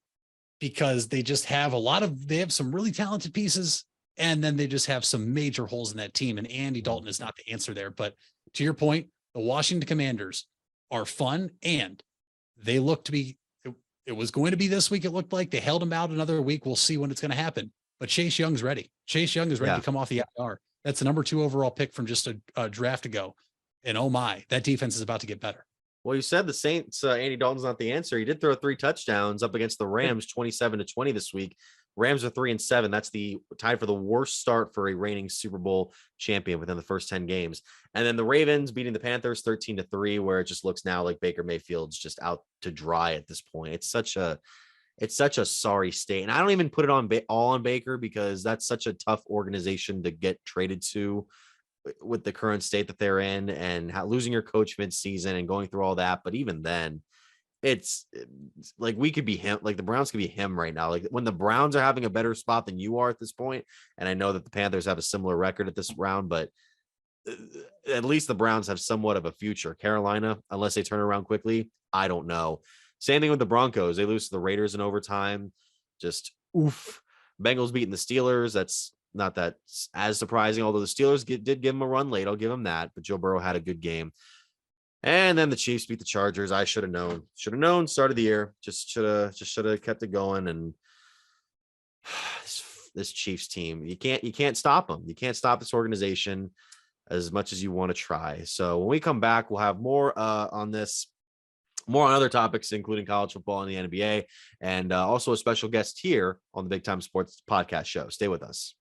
because they just have they have some really talented pieces, and then they just have some major holes in that team, and Andy Dalton is not the answer there. But to your point, The Washington Commanders are fun, and they look to be, it was going to be this week. It looked like they held them out another week. We'll see when it's going to happen. But Chase Young's ready. Chase Young is ready to come off the IR. That's the number 2 overall pick from just a draft ago. And oh my, that defense is about to get better. Well, you said the Saints, Andy Dalton's not the answer. He did throw 3 touchdowns up against the Rams, 27-20 this week. Rams are 3-7. That's the tied for the worst start for a reigning Super Bowl champion within the first 10 games. And then the Ravens beating the Panthers 13-3, where it just looks now like Baker Mayfield's just out to dry at this point. It's such a sorry state. And I don't even put it on all on Baker, because that's such a tough organization to get traded to with the current state that they're in, and losing your coach mid-season and going through all that. But even then, it's like we could be him, like the Browns could be him right now. Like when the Browns are having a better spot than you are at this point, and I know that the Panthers have a similar record at this round, but at least the Browns have somewhat of a future. Carolina, unless they turn around quickly, I don't know. Same thing with the Broncos. They lose to the Raiders in overtime. Just oof. Bengals beating the Steelers. That's not that as surprising, although the Steelers did give them a run late. I'll give them that. But Joe Burrow had a good game. And then the Chiefs beat the Chargers. I should have known. Start of the year. Just should have kept it going. And this Chiefs team, you can't stop them. You can't stop this organization as much as you want to try. So when we come back, we'll have more on this. More on other topics, including college football and the NBA, and also a special guest here on the Big Time Sports Podcast Show. Stay with us.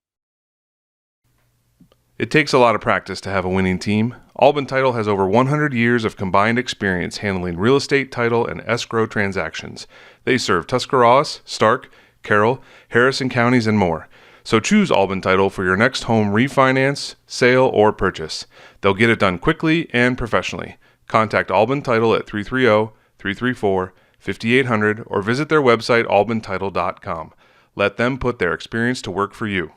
It takes a lot of practice to have a winning team. Albin Title has over 100 years of combined experience handling real estate, title, and escrow transactions. They serve Tuscarawas, Stark, Carroll, Harrison counties, and more. So choose Albin Title for your next home refinance, sale, or purchase. They'll get it done quickly and professionally. Contact Albin Title at 330-334-5800 or visit their website albintitle.com. Let them put their experience to work for you.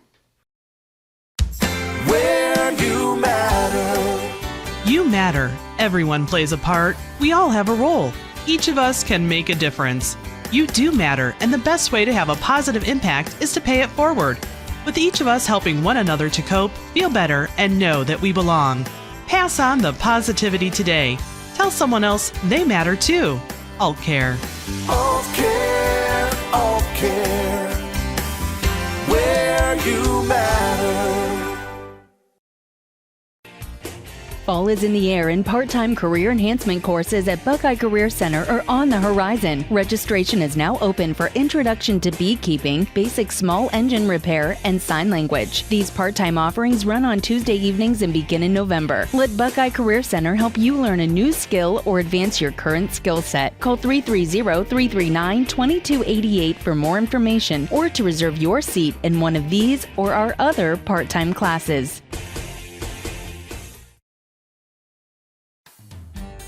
Where you matter. You matter. Everyone plays a part. We all have a role. Each of us can make a difference. You do matter, and the best way to have a positive impact is to pay it forward. With each of us helping one another to cope, feel better, and know that we belong. Pass on the positivity today. Tell someone else they matter too. Alt Care. Alt Care. Alt Care. Where you matter. Fall is in the air and part-time career enhancement courses at Buckeye Career Center are on the horizon. Registration is now open for Introduction to Beekeeping, Basic Small Engine Repair, and Sign Language. These part-time offerings run on Tuesday evenings and begin in November. Let Buckeye Career Center help you learn a new skill or advance your current skill set. Call 330-339-2288 for more information or to reserve your seat in one of these or our other part-time classes.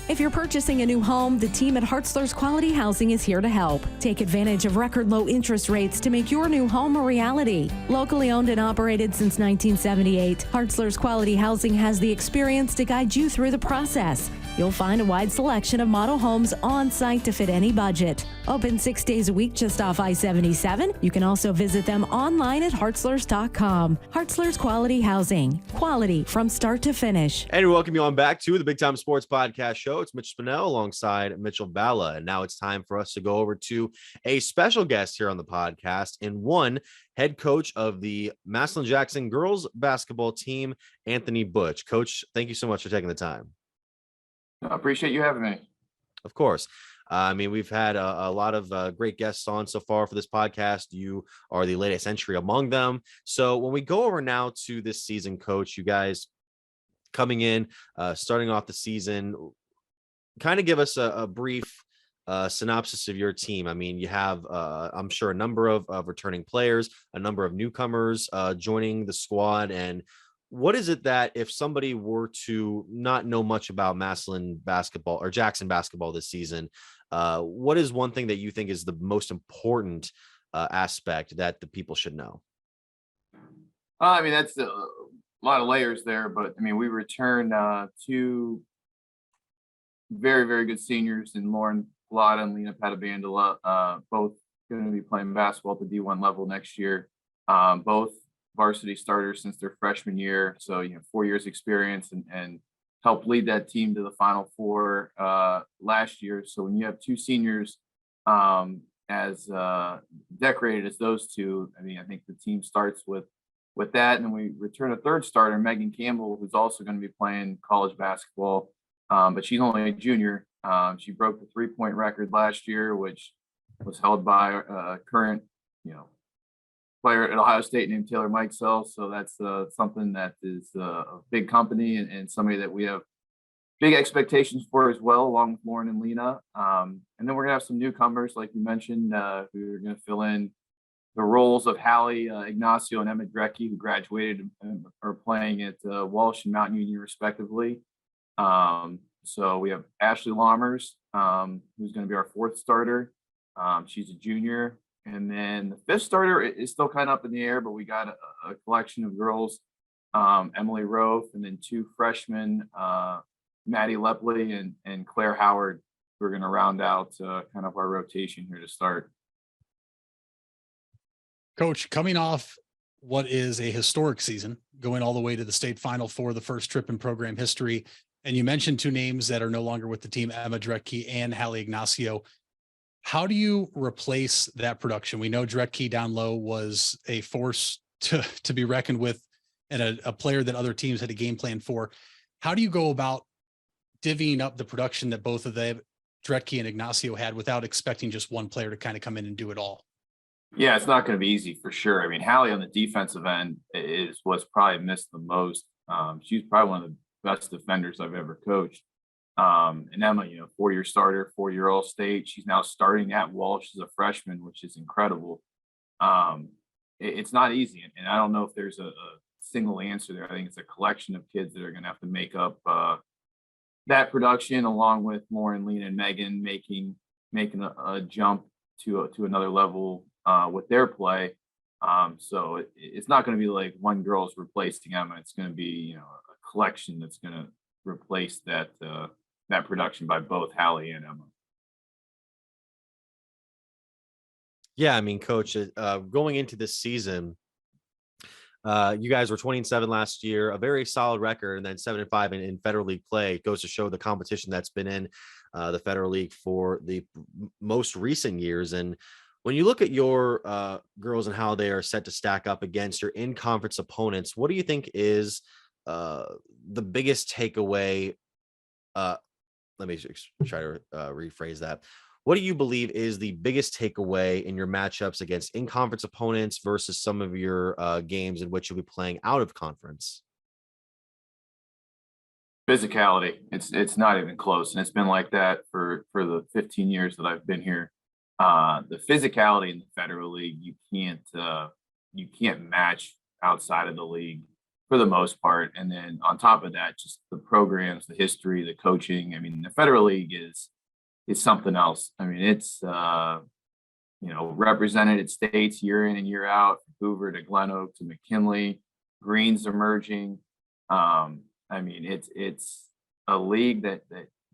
If you're purchasing a new home, the team at Hartzler's Quality Housing is here to help. Take advantage of record low interest rates to make your new home a reality. Locally owned and operated since 1978, Hartzler's Quality Housing has the experience to guide you through the process. You'll find a wide selection of model homes on site to fit any budget. Open 6 days a week just off I-77. You can also visit them online at hartzlers.com. Hartzler's Quality Housing. Quality from start to finish. And we welcome you on back to the Big Time Sports Podcast Show. It's Mitch Spinell alongside Mitchell Balla. And now it's time for us to go over to a special guest here on the podcast, and one head coach of the Massillon-Jackson girls basketball team, Anthony Butch. Coach, thank you so much for taking the time. I appreciate you having me. Of course. I mean, we've had a lot of great guests on so far for this podcast. You are the latest entry among them. So when we go over now to this season, Coach, you guys coming in, starting off the season, kind of give us a brief synopsis of your team. I mean, you have, I'm sure, a number of returning players, a number of newcomers joining the squad. And what is it that if somebody were to not know much about Massillon basketball or Jackson basketball this season, what is one thing that you think is the most important aspect that the people should know? I mean, that's a lot of layers there, but I mean, we returned two very, very good seniors in Lauren Plata and Lena Patabandala, both going to be playing basketball at the D1 level next year. Both varsity starters since their freshman year. So, 4 years experience and helped lead that team to the Final Four last year. So when you have two seniors as decorated as those two, I mean, I think the team starts with that. And then we return a third starter, Megan Campbell, who's also going to be playing college basketball, but she's only a junior. She broke the 3-point record last year, which was held by a current, player at Ohio State named Taylor Mikesell. So that's something that is a big company and somebody that we have big expectations for as well, along with Lauren and Lena. And then we're gonna have some newcomers, like you mentioned, who are gonna fill in the roles of Hallie Ignacio and Emma Drecky, who graduated and are playing at Walsh and Mountain Union respectively. So we have Ashley Lammers, who's going to be our fourth starter. She's a junior. And then the fifth starter is still kind of up in the air, but we got a collection of girls, Emily Rofe, and then two freshmen, Maddie Lepley and Claire Howard, who are going to round out kind of our rotation here to start. Coach, coming off what is a historic season, going all the way to the state final for the first trip in program history, and you mentioned two names that are no longer with the team, Emma Drecky and Hallie Ignacio. How do you replace that production? We know Drecky down low was a force to be reckoned with and a player that other teams had a game plan for. How do you go about divvying up the production that both of them, Drecky and Ignacio, had without expecting just one player to kind of come in and do it all? Yeah, it's not going to be easy for sure. I mean, Hallie on the defensive end is what's probably missed the most. She's probably one of the best defenders I've ever coached. And Emma, 4-year starter, 4-year All-State. She's now starting at Walsh as a freshman, which is incredible. It's not easy. And I don't know if there's a single answer there. I think it's a collection of kids that are going to have to make up that production, along with Lauren, Lena, and Megan making a jump to another level with their play. So it's not going to be like one girl's replacing Emma. It's going to be, a collection that's going to replace that production by both Hallie and Emma. Yeah, I mean, Coach, going into this season, you guys were 20-7 last year, a very solid record, and then 7-5 in Federal League play. It goes to show the competition that's been in the Federal League for the most recent years. And when you look at your girls and how they are set to stack up against your in-conference opponents, what do you think is the biggest takeaway? Let me try to rephrase that. What do you believe is the biggest takeaway in your matchups against in-conference opponents versus some of your games in which you'll be playing out of conference? Physicality. It's not even close, and it's been like that for the 15 years that I've been here. The physicality in the Federal League, you can't match outside of the league for the most part. And then on top of that, just the programs, the history, the coaching. I mean, the Federal League is something else. I mean, it's represented at states year in and year out, from Hoover to Glen Oak to McKinley, Green's emerging. I mean, it's a league that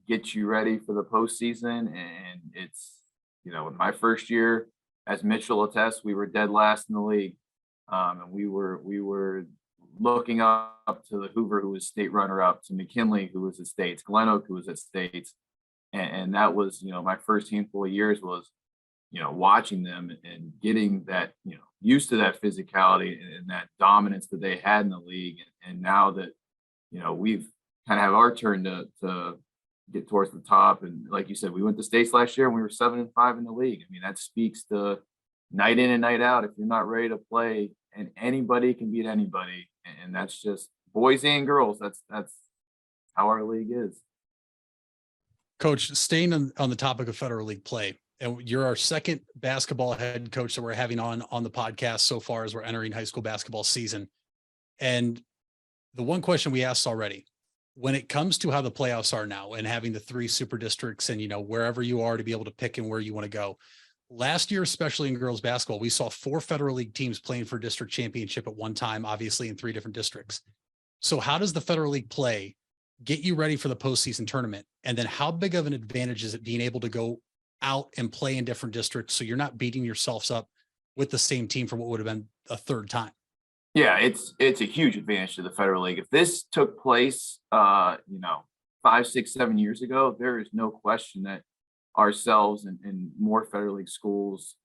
gets you ready for the postseason. And it's, in my first year, as Mitch will attest, we were dead last in the league. And we were looking up to the Hoover, who was state runner-up, to McKinley, who was at states, Glen Oak, who was at states. And that was, my first handful of years was, watching them and getting that, used to that physicality and that dominance that they had in the league. And now that, we've kind of have our turn to get towards the top. And like you said, we went to states last year and we were 7-5 in the league. I mean, that speaks to night in and night out. If you're not ready to play, and anybody can beat anybody. And that's just boys and girls. That's how our league is. Coach, staying on the topic of Federal League play, and you're our second basketball head coach that we're having on the podcast so far as we're entering high school basketball season. And the one question we asked already, when it comes to how the playoffs are now and having the 3 super districts and, wherever you are to be able to pick and where you want to go. Last year, especially in girls basketball, we saw 4 Federal League teams playing for district championship at one time, obviously in 3 different districts. So how does the Federal League play get you ready for the postseason tournament? And then how big of an advantage is it being able to go out and play in different districts so you're not beating yourselves up with the same team for what would have been a third time? Yeah, it's a huge advantage to the Federal League. If this took place, 5, 6, 7 years ago, there is no question that ourselves and more Federal League schools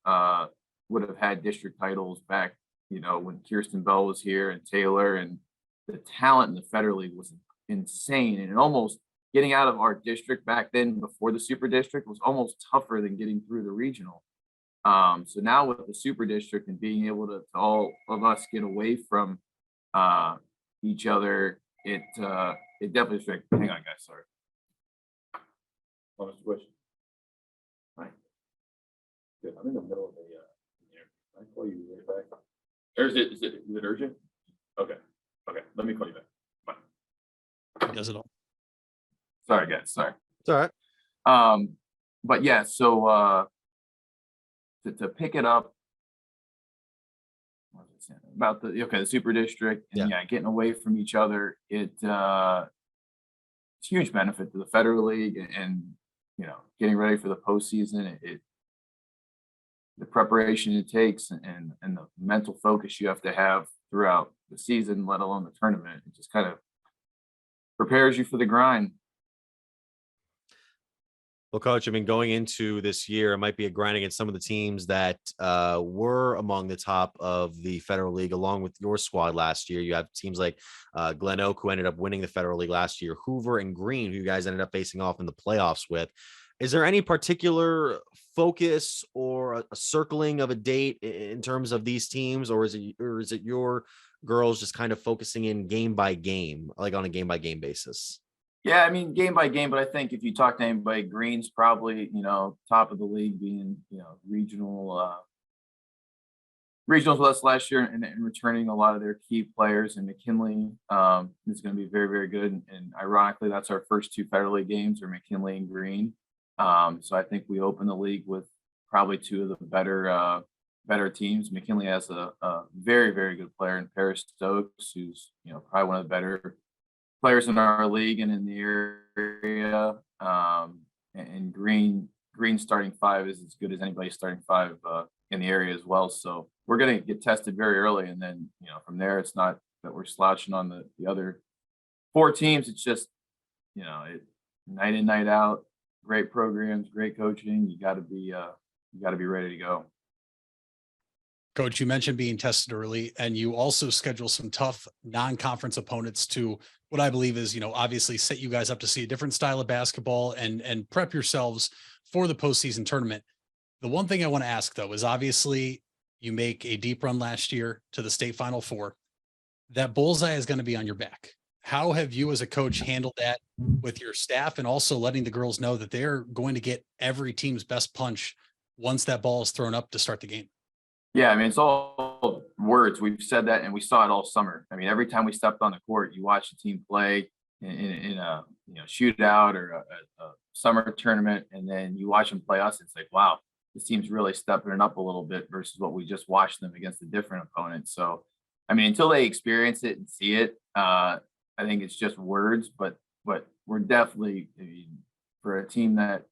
would have had district titles back, when Kirsten Bell was here and Taylor, and the talent in the Federal League was insane. And almost getting out of our district back then before the Super District was almost tougher than getting through the regional. So now with the Super District and being able to all of us get away from each other, it definitely is. Hang on, guys. Sorry. Oh, Mr. Bush. Hi. Good. I'm in the middle of the can I call you right back? Or is it urgent? Okay. Okay. Let me call you back. Bye. He does it all. Sorry, guys. Sorry. It's all right. But yeah, so to pick it up, what was I saying? About the Super District and getting away from each other, it's a huge benefit to the Federal League and getting ready for the postseason. The preparation it takes and the mental focus you have to have throughout the season, let alone the tournament, it just kind of prepares you for the grind. Well, Coach, I mean, going into this year, it might be a grind against some of the teams that were among the top of the Federal League, along with your squad last year. You have teams like Glen Oak, who ended up winning the Federal League last year, Hoover and Green, who you guys ended up facing off in the playoffs with. Is there any particular focus or a circling of a date in terms of these teams, or is it your girls just kind of focusing in game by game, like on a game by game basis? Yeah, I mean, game by game, but I think if you talk to anybody, Green's probably, top of the league, being, regionals with us last year and returning a lot of their key players. And McKinley is going to be very, very good. And ironically, that's our first two Federal League games are McKinley and Green. So I think we open the league with probably two of the better teams. McKinley has a very, very good player in Paris Stokes, who's, probably one of the better players in our league and in the area. And Green starting five is as good as anybody starting five in the area as well. So we're going to get tested very early. And then, from there, it's not that we're slouching on the other four teams. It's just, night in, night out, great programs, great coaching. You got to be ready to go. Coach, you mentioned being tested early, and you also schedule some tough non-conference opponents to what I believe is, obviously set you guys up to see a different style of basketball and prep yourselves for the postseason tournament. The one thing I want to ask, though, is obviously you make a deep run last year to the state Final Four. That bullseye is going to be on your back. How have you as a coach handled that with your staff, and also letting the girls know that they're going to get every team's best punch once that ball is thrown up to start the game? Yeah, I mean, it's all words. We've said that, and we saw it all summer. I mean, every time we stepped on the court, you watch the team play in a shootout or a summer tournament, and then you watch them play us. It's like, wow, this team's really stepping it up a little bit versus what we just watched them against a different opponent. So, I mean, until they experience it and see it, I think it's just words. But we're definitely, for a team that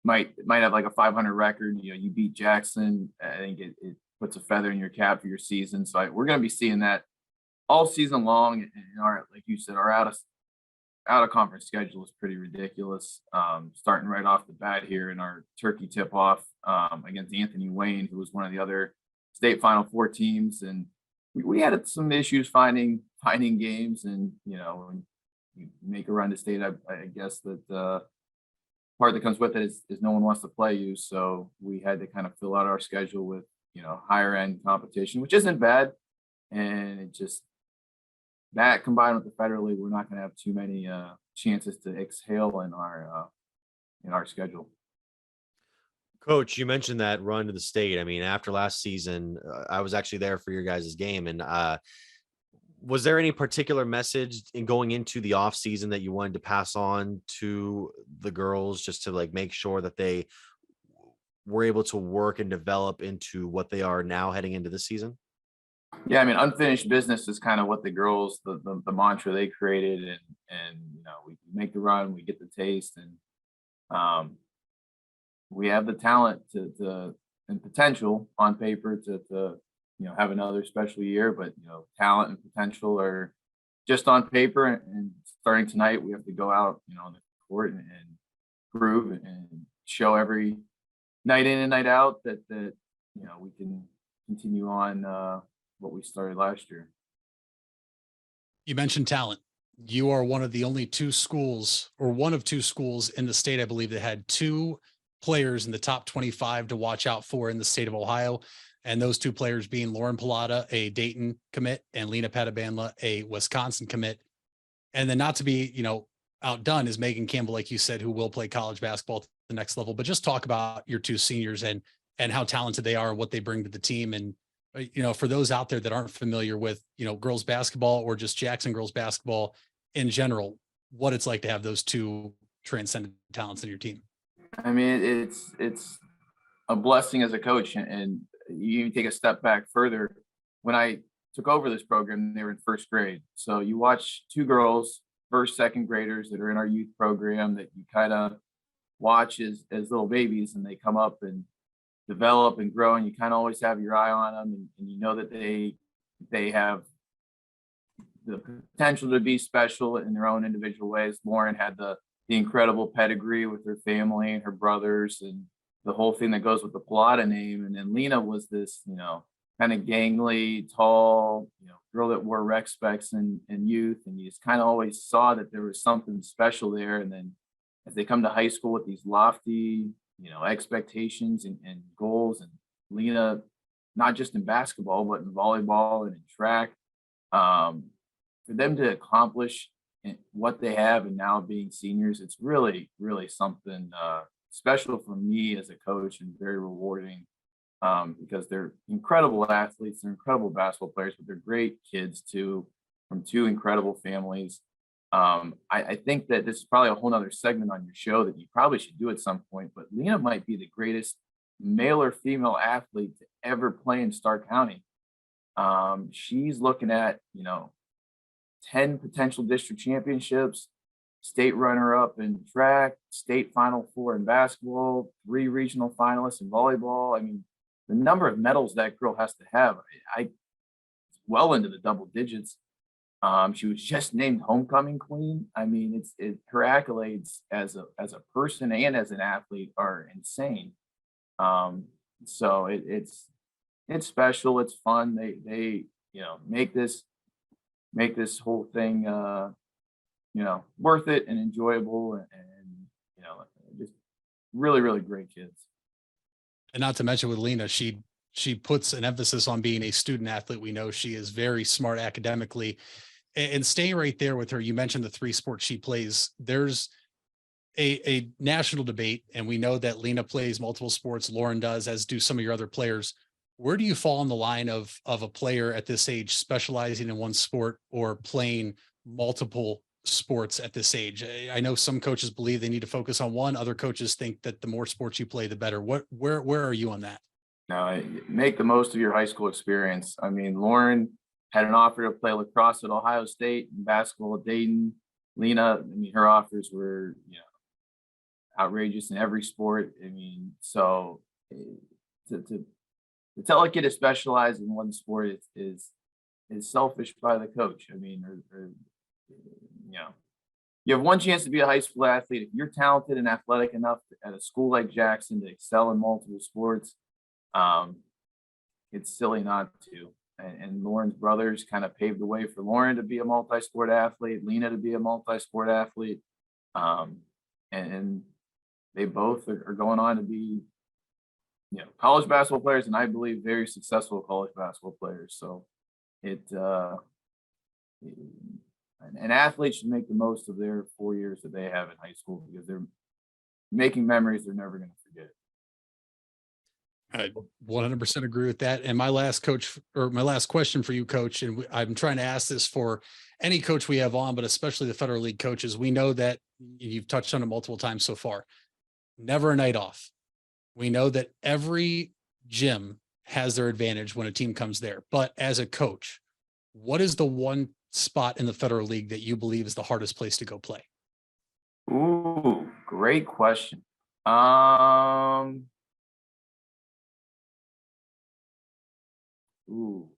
might have like a 500 record. You beat Jackson. I think it puts a feather in your cap for your season. So we're going to be seeing that all season long. And our, like you said, our out of conference schedule is pretty ridiculous. Starting right off the bat here in our Turkey tip off against Anthony Wayne, who was one of the other state Final Four teams, and we had some issues finding games, and when you make a run to state, I guess that. Part that comes with it is no one wants to play you. So we had to kind of fill out our schedule with, higher end competition, which isn't bad. And it just, that combined with the Federal League, we're not going to have too many chances to exhale in our schedule. Coach, you mentioned that run to the state. I mean, after last season, I was actually there for your guys' game. And was there any particular message in going into the off season that you wanted to pass on to the girls, just to like make sure that they were able to work and develop into what they are now heading into this season? Yeah, I mean, unfinished business is kind of what the girls, the mantra they created, and we make the run, we get the taste, and we have the talent to and potential on paper to have another special year, but talent and potential are just on paper. And starting tonight, we have to go out, on the court and prove and show every night in and night out that we can continue on what we started last year. You mentioned talent. You are one of the only two schools, or one of two schools in the state, I believe, that had two players in the top 25 to watch out for in the state of Ohio. And those two players being Lauren Pilata, a Dayton commit, and Lena Padabandla, a Wisconsin commit. And then not to be, outdone is Megan Campbell, like you said, who will play college basketball at the next level. But just talk about your two seniors and how talented they are, what they bring to the team. And, for those out there that aren't familiar with, girls basketball or just Jackson girls basketball in general, what it's like to have those two transcendent talents in your team. I mean, it's a blessing as a coach, and you even take a step back further. When I took over this program, they were in first grade. So you watch two girls, first, second graders that are in our youth program that you kind of watch as little babies, and they come up and develop and grow, and you kind of always have your eye on them, and you know that they have the potential to be special in their own individual ways. Lauren had the incredible pedigree with her family and her brothers and the whole thing that goes with the Pilata name. And then Lena was this, kind of gangly, tall, girl that wore rec specs in youth. And you just kind of always saw that there was something special there. And then as they come to high school with these lofty, expectations and goals, and Lena, not just in basketball, but in volleyball and in track, for them to accomplish what they have and now being seniors, it's really, really something special for me as a coach, and very rewarding because they're incredible athletes, they're incredible basketball players, but they're great kids too, from two incredible families. I think that this is probably a whole nother segment on your show that you probably should do at some point, but Lena might be the greatest male or female athlete to ever play in Stark County. She's looking at, 10 potential district championships, state runner-up in track, state Final Four in basketball, 3 regional finalists in volleyball. I mean, the number of medals that girl has to have, it's well into the double digits. She was just named homecoming queen. I mean, her accolades as a person and as an athlete are insane. So it's special. It's fun. They make this whole thing worth it and enjoyable, and just really, really great kids. And not to mention with Lena, she puts an emphasis on being a student athlete. We know she is very smart academically. And staying right there with her, you mentioned the 3 sports she plays. There's a national debate, and we know that Lena plays multiple sports, Lauren does, as do some of your other players. Where do you fall on the line of a player at this age specializing in one sport or playing multiple sports at this age? I know some coaches believe they need to focus on one. Other coaches think that the more sports you play, the better. Where are you on that? No, make the most of your high school experience. I mean, Lauren had an offer to play lacrosse at Ohio State and basketball at Dayton. Lena, I mean, her offers were, outrageous in every sport. I mean, so to tell a kid to specialize in one sport is selfish by the coach. I mean, you have one chance to be a high school athlete. If you're talented and athletic enough at a school like Jackson to excel in multiple sports, it's silly not to. And Lauren's brothers kind of paved the way for Lauren to be a multi-sport athlete, Lena to be a multi-sport athlete. And they both are going on to be, college basketball players, and I believe very successful college basketball players. So an athlete should make the most of their 4 years that they have in high school, because they're making memories they're never going to forget. I 100% agree with that. And my last question for you, Coach, and I'm trying to ask this for any coach we have on, but especially the Federal League coaches. We know that you've touched on it multiple times so far. Never a night off. We know that every gym has their advantage when a team comes there. But as a coach, what is the one spot in the Federal League that you believe is the hardest place to go play? Ooh, great question. Ooh.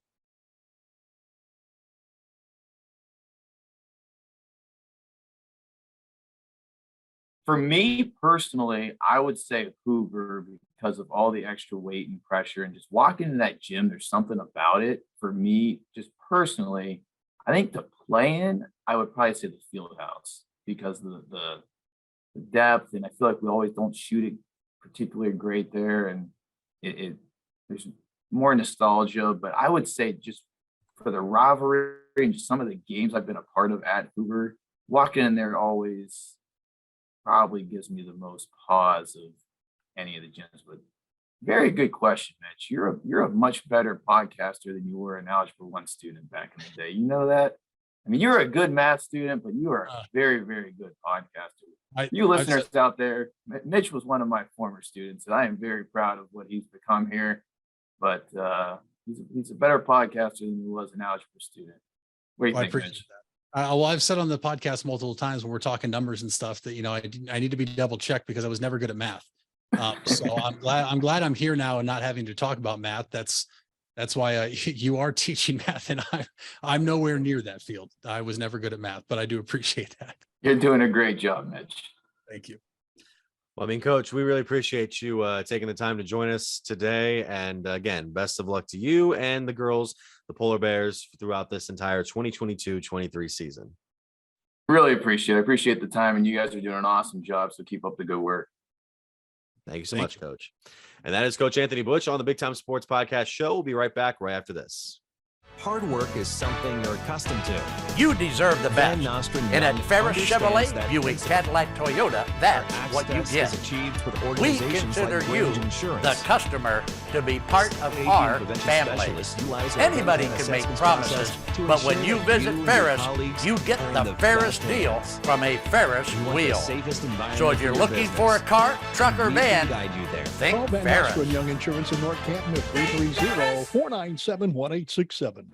For me personally, I would say Hoover because of all the extra weight and pressure and just walking into that gym, there's something about it. For me, just personally, I think to play in, I would probably say the field house because the depth, and I feel like we always don't shoot it particularly great there, and it there's more nostalgia. But I would say just for the rivalry and just some of the games I've been a part of at Hoover, walking in there always probably gives me the most pause of any of the gyms. But very good question, Mitch. You're a much better podcaster than you were an Algebra 1 student back in the day. You know that? I mean, you're a good math student, but you are a very, very good podcaster. You listeners out there, Mitch was one of my former students, and I am very proud of what he's become here. But he's a better podcaster than he was an Algebra student. What do you think, Mitch? Well, I've said on the podcast multiple times when we're talking numbers and stuff that, I need to be double checked because I was never good at math. So I'm glad I'm here now and not having to talk about math. That's why you are teaching math, and I'm nowhere near that field. I was never good at math, but I do appreciate that. You're doing a great job, Mitch. Thank you. Well, I mean, Coach, we really appreciate you taking the time to join us today. And again, best of luck to you and the girls, the Polar Bears, throughout this entire 2022-23 season. Really appreciate it. I appreciate the time, and you guys are doing an awesome job. So keep up the good work. Thank you so much, Coach. And that is Coach Anthony Butch on the Big Time Sports Podcast Show. We'll be right back right after this. Hard work is something you're accustomed to. You deserve the best. And at Ferris Chevrolet, Buick, Cadillac, Toyota, that's what you get. We consider you, the customer, to be part of our family. Anybody can make promises, but when you visit Ferris, you get the Ferris deal from a Ferris wheel. So if you're looking for a car, truck, or van, think Call Van Ferris. Nostrand Young Insurance in North Canton at 330-497-1867.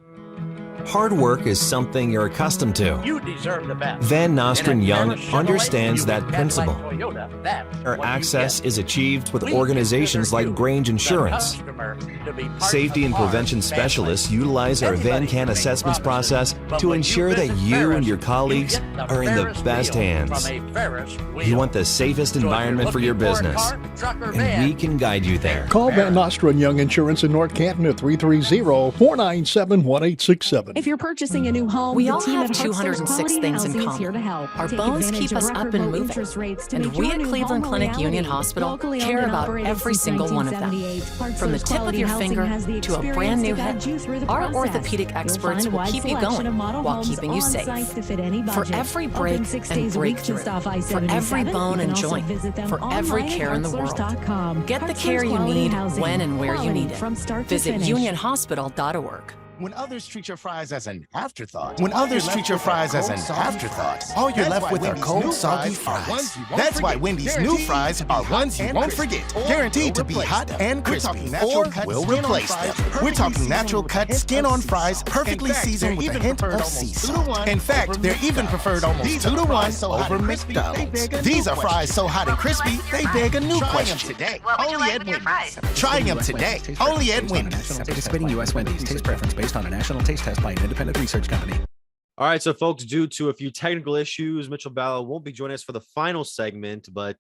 Hard work is something you're accustomed to. You deserve the best. Van Nostrand Young Chevrolet, understands Buick, that principle. Cadillac, Toyota, that's Our what you access get. is achieved with We organizations consider like you, Grange the Insurance. customer, to be part Safety of and our prevention family. specialists utilize our Anybody Van can Can make assessments promises, process but to when ensure that visit you Ferris, and your colleagues get are in the Ferris best wheel hands. from a Ferris wheel. You want the safest So if you're environment for your looking for a business, car, truck, or and van, we can guide you there. Call Van Nostrand Young Insurance in North Canton at 330-497-1867. If you're purchasing a new home, We the all team have at Hartzler's 206 Quality things in Housing is common. here to help. Our Take bones advantage keep of us up record and low moving. interest rates to And make we your at new Cleveland home a Clinic Union reality. Hospital Locally care owned and about operated every since single one of them. 1978, From the Hartzler's tip of Quality your Housing finger has the to a experience brand new to guide hip, you through the our process. orthopedic You'll experts find a will wide keep you selection going of model while homes keeping you on safe. site to fit any For budget. every Open break 6 and days a week breakthrough, just off for I-77. every bone You and can also joint, visit them for every online at care in the world. hartzlers.com. Get the Hartzler's care you Quality need Housing. when and where you Quality need it. from start to Visit finish. unionhospital.org. When others treat your fries as an afterthought, all you're left with are cold, soggy fries. That's why Wendy's new fries are ones you won't forget. Guaranteed to be hot and crispy, or we'll replace them. We're talking natural cut, skin-on fries, perfectly seasoned with a hint of sea salt. In fact, they're even preferred almost 2-to-1 over McDonald's. These are fries so hot and crispy, they beg a new question. What would you like with your fries? Try them today, only at Wendy's. Participating U.S. Wendy's. Taste preference based on a national taste test by an independent research company. All right, so folks, due to a few technical issues, Mitchell Balla won't be joining us for the final segment, but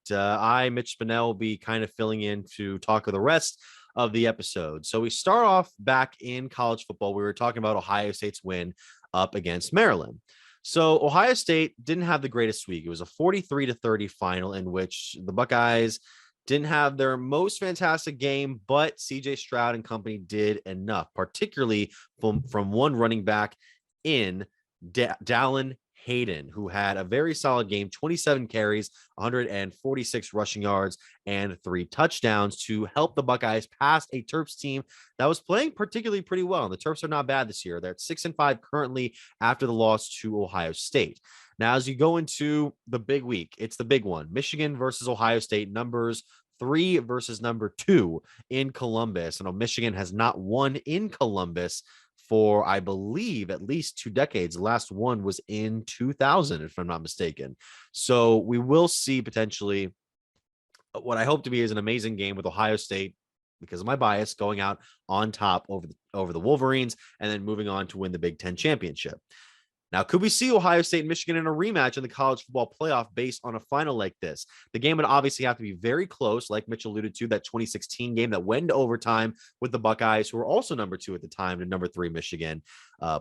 Mitch Spinell, will be kind of filling in to talk of the rest of the episode. So we start off back in college football. We were talking about Ohio State's win up against Maryland. So Ohio State didn't have the greatest week. It was a 43-30 final in which the Buckeyes didn't have their most fantastic game, but CJ Stroud and company did enough, particularly from one running back in Dallin Hayden, who had a very solid game, 27 carries, 146 rushing yards, and 3 touchdowns to help the Buckeyes pass a Terps team that was playing particularly pretty well. And the Terps are not bad this year. They're at 6-5 currently after the loss to Ohio State. Now, as you go into the big week, it's the big one, Michigan versus Ohio State, numbers 3 versus number 2 in Columbus. And Michigan has not won in Columbus for, I believe, at least 2 decades. The last one was in 2000, if I'm not mistaken. So we will see potentially what I hope to be is an amazing game with Ohio State because of my bias, going out on top over the Wolverines and then moving on to win the Big Ten championship. Now, could we see Ohio State and Michigan in a rematch in the college football playoff based on a final like this? The game would obviously have to be very close, like Mitch alluded to, that 2016 game that went to overtime with the Buckeyes, who were also number 2 at the time, to number 3 Michigan,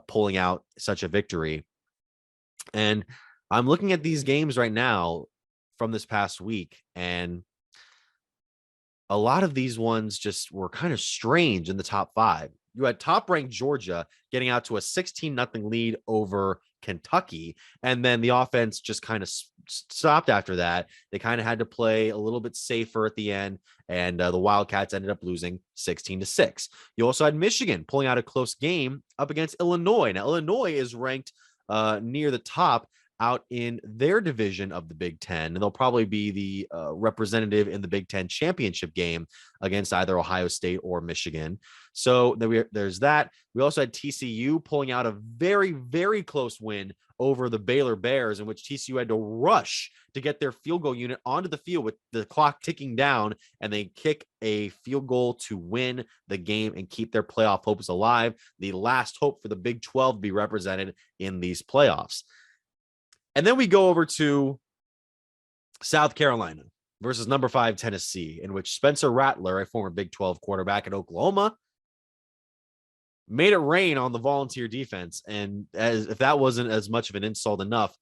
pulling out such a victory. And I'm looking at these games right now from this past week, and a lot of these ones just were kind of strange in the top 5. You had top-ranked Georgia getting out to a 16-0 lead over Kentucky, and then the offense just kind of stopped after that. They kind of had to play a little bit safer at the end, and the Wildcats ended up losing 16-6. You also had Michigan pulling out a close game up against Illinois. Now, Illinois is ranked near the top out in their division of the Big Ten, and they'll probably be the representative in the Big Ten championship game against either Ohio State or Michigan. So there's that. We also had TCU pulling out a very, very close win over the Baylor Bears, in which TCU had to rush to get their field goal unit onto the field with the clock ticking down, and they kick a field goal to win the game and keep their playoff hopes alive. The last hope for the Big 12 to be represented in these playoffs. And then we go over to South Carolina versus number 5 Tennessee, in which Spencer Rattler, a former Big 12 quarterback at Oklahoma, made it rain on the Volunteer defense. And as if that wasn't as much of an insult enough,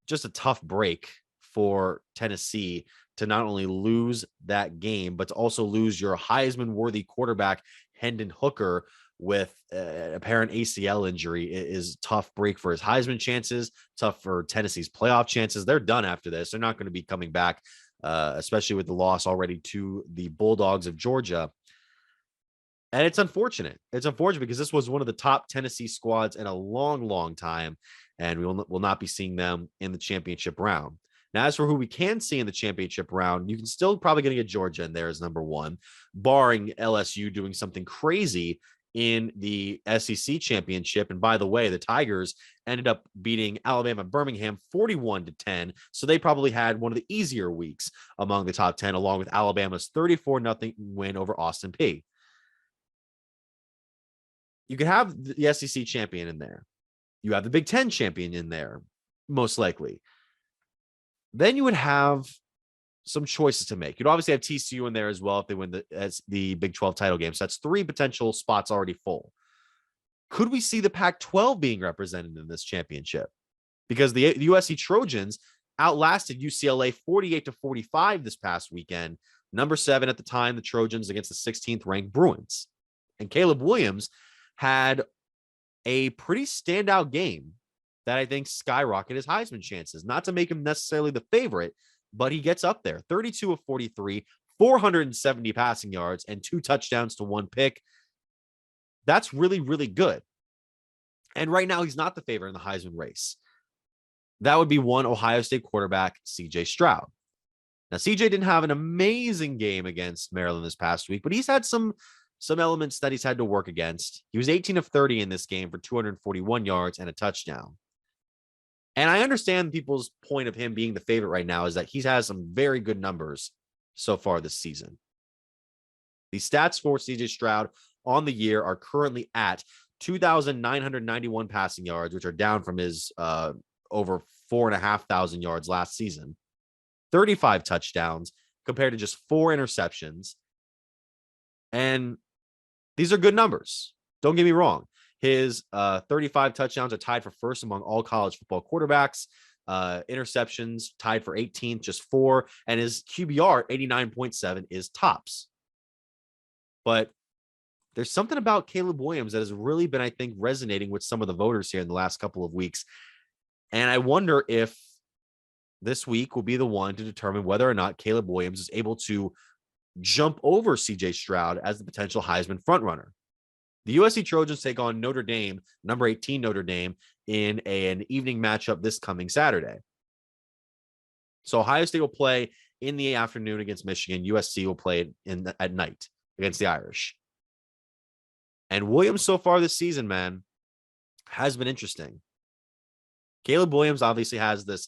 just a tough break for Tennessee to not only lose that game, but to also lose your Heisman-worthy quarterback, Hendon Hooker, with apparent ACL injury. Is a tough break for his Heisman chances, tough for Tennessee's playoff chances. They're done after this. They're not going to be coming back, especially with the loss already to the Bulldogs of Georgia. And it's unfortunate. It's unfortunate because this was one of the top Tennessee squads in a long, long time, and we will not be seeing them in the championship round. Now, as for who we can see in the championship round, you can still probably going to get Georgia in there as number 1, barring LSU doing something crazy in the SEC championship. And by the way, the Tigers ended up beating Alabama Birmingham 41-10. So they probably had one of the easier weeks among the top 10, along with Alabama's 34-0 win over Austin Peay. You could have the SEC champion in there. You have the Big Ten champion in there, most likely. Then you would have some choices to make. You'd obviously have TCU in there as well if they win the Big 12 title game. So that's 3 potential spots already full. Could we see the Pac-12 being represented in this championship? Because the USC Trojans outlasted UCLA 48-45 this past weekend. Number 7 at the time, the Trojans against the 16th ranked Bruins. And Caleb Williams had a pretty standout game that I think skyrocketed his Heisman chances. Not to make him necessarily the favorite, but he gets up there. 32 of 43, 470 passing yards, and 2 touchdowns to 1 pick. That's really, really good. And right now, he's not the favorite in the Heisman race. That would be one Ohio State quarterback, C.J. Stroud. Now, C.J. didn't have an amazing game against Maryland this past week, but he's had some elements that he's had to work against. He was 18 of 30 in this game for 241 yards and a touchdown. And I understand people's point of him being the favorite right now is that he has some very good numbers so far this season. The stats for C.J. Stroud on the year are currently at 2,991 passing yards, which are down from his over 4,500 yards last season. 35 touchdowns compared to just 4 interceptions. And these are good numbers. Don't get me wrong. His 35 touchdowns are tied for first among all college football quarterbacks. Interceptions tied for 18th, just 4. And his QBR, 89.7, is tops. But there's something about Caleb Williams that has really been, I think, resonating with some of the voters here in the last couple of weeks. And I wonder if this week will be the one to determine whether or not Caleb Williams is able to jump over C.J. Stroud as the potential Heisman frontrunner. The USC Trojans take on Notre Dame, number 18 Notre Dame, in an evening matchup this coming Saturday. So Ohio State will play in the afternoon against Michigan. USC will play at night against the Irish. And Williams so far this season, man, has been interesting. Caleb Williams obviously has this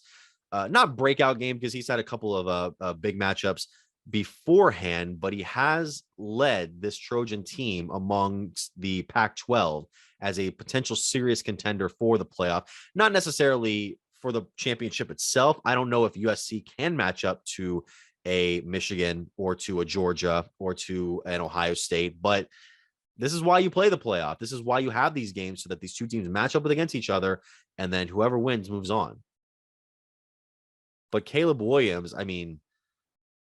not breakout game because he's had a couple of big matchups beforehand, but he has led this Trojan team amongst the Pac-12 as a potential serious contender for the playoff. Not necessarily for the championship itself. I don't know if USC can match up to a Michigan or to a Georgia or to an Ohio State, but this is why you play the playoff. This is why you have these games, so that these two teams match up against each other, and then whoever wins moves on. But Caleb Williams, I mean,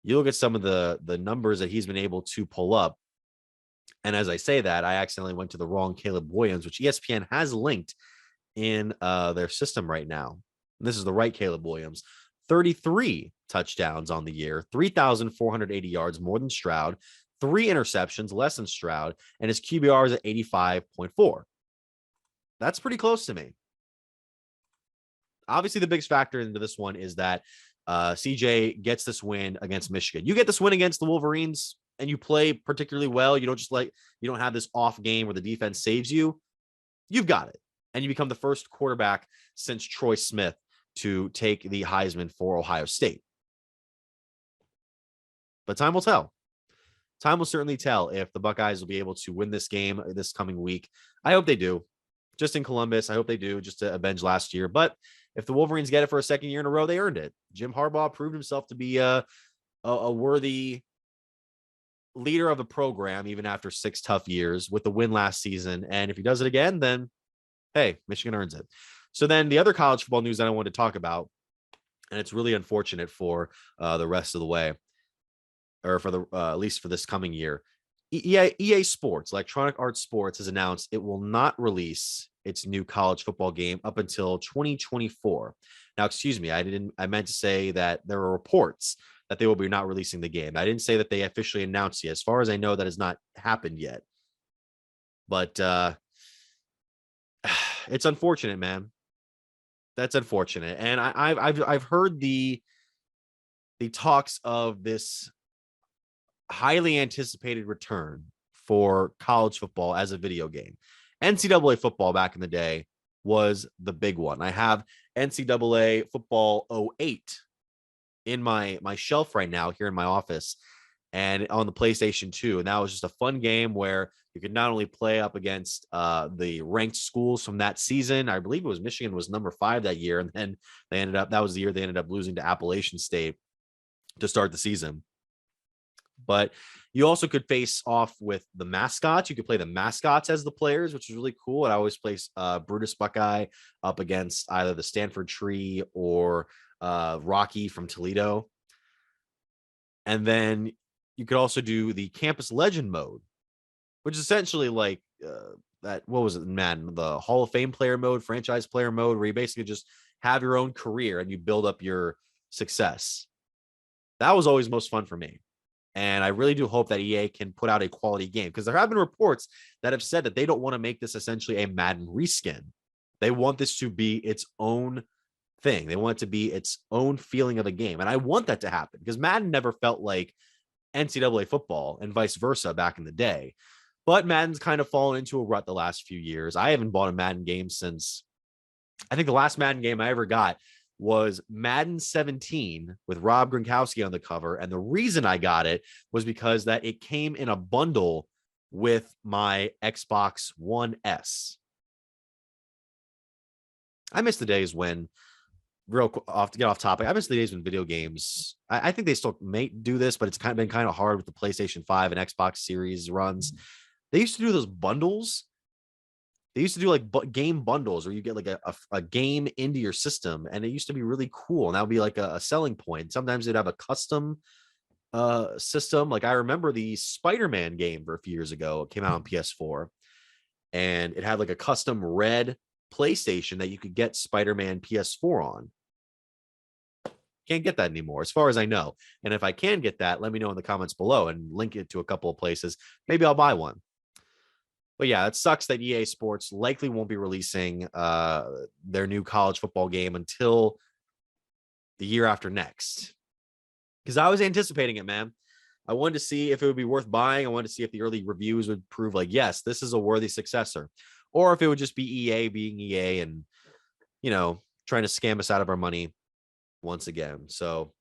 you look at some of the numbers that he's been able to pull up. And as I say that, I accidentally went to the wrong Caleb Williams, which ESPN has linked in their system right now. And this is the right Caleb Williams. 33 touchdowns on the year, 3,480 yards, more than Stroud, 3 interceptions, less than Stroud, and his QBR is at 85.4. That's pretty close to me. Obviously, the biggest factor into this one is that CJ gets this win against Michigan. You get this win against the Wolverines and you play particularly well. You don't have this off game where the defense saves you. You've got it. And you become the first quarterback since Troy Smith to take the Heisman for Ohio State. But time will tell. Time will certainly tell if the Buckeyes will be able to win this game this coming week. I hope they do. Just in Columbus, I hope they do, just to avenge last year. But if the Wolverines get it for a second year in a row, they earned it. Jim Harbaugh proved himself to be a worthy leader of the program, even after 6 tough years with the win last season. And if he does it again, then, hey, Michigan earns it. So then the other college football news that I wanted to talk about, and it's really unfortunate for the rest of the way, or for the at least for this coming year, EA Sports, Electronic Arts Sports, has announced it will not release its new college football game up until 2024. Now, excuse me, I meant to say that there are reports that they will be not releasing the game. I didn't say that they officially announced yet. As far as I know, that has not happened yet. But it's unfortunate, man. That's unfortunate. And I've heard the talks of this highly anticipated return for college football as a video game. NCAA football back in the day was the big one. I have NCAA football 08 in my shelf right now here in my office and on the PlayStation 2. And that was just a fun game where you could not only play up against the ranked schools from that season. I believe it was Michigan was number 5 that year. And then that was the year they ended up losing to Appalachian State to start the season. But you also could face off with the mascots. You could play the mascots as the players, which is really cool. And I always place Brutus Buckeye up against either the Stanford Tree or Rocky from Toledo. And then you could also do the Campus Legend mode, which is essentially like that. What was it, man? The Hall of Fame player mode, franchise player mode, where you basically just have your own career and you build up your success. That was always most fun for me. And I really do hope that EA can put out a quality game, because there have been reports that have said that they don't want to make this essentially a Madden reskin. They want this to be its own thing. They want it to be its own feeling of a game. And I want that to happen, because Madden never felt like NCAA football and vice versa back in the day. But Madden's kind of fallen into a rut the last few years. I haven't bought a Madden game since, I think the last Madden game I ever got was Madden 17 with Rob Gronkowski on the cover. And the reason I got it was because that it came in a bundle with my Xbox One S. I miss the days when, to get off topic, I miss the days when video games, I think they still may do this, but it's been kind of hard with the PlayStation 5 and Xbox Series runs. They used to do those bundles. They used to do like game bundles where you get like a game into your system, and it used to be really cool. And that would be like a selling point. Sometimes they'd have a custom system. Like I remember the Spider-Man game for a few years ago. It came out on PS4, and it had like a custom red PlayStation that you could get Spider-Man PS4 on. Can't get that anymore, as far as I know. And if I can get that, let me know in the comments below and link it to a couple of places. Maybe I'll buy one. But yeah, it sucks that EA Sports likely won't be releasing their new college football game until the year after next. Because I was anticipating it, man. I wanted to see if it would be worth buying. I wanted to see if the early reviews would prove like, yes, this is a worthy successor. Or if it would just be EA being EA and, trying to scam us out of our money once again. So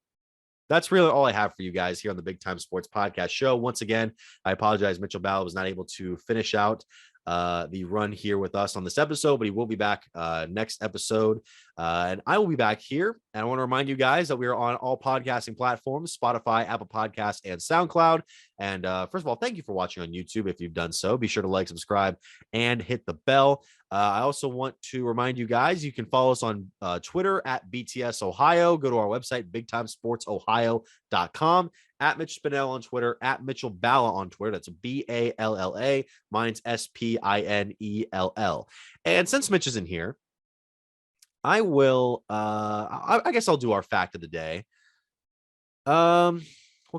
that's really all I have for you guys here on the Big Time Sports Podcast Show. Once again, I apologize. Mitchell Ball was not able to finish out the run here with us on this episode, but he will be back next episode. And I will be back here. And I want to remind you guys that we are on all podcasting platforms, Spotify, Apple Podcasts, and SoundCloud. And first of all, thank you for watching on YouTube. If you've done so, be sure to like, subscribe, and hit the bell. I also want to remind you guys, you can follow us on Twitter at BTS Ohio. Go to our website, bigtimesportsohio.com. At Mitch Spinell on Twitter, at Mitchell Balla on Twitter. That's Balla. Mine's Spinell. And since Mitch isn't here, I will, I guess I'll do our fact of the day. What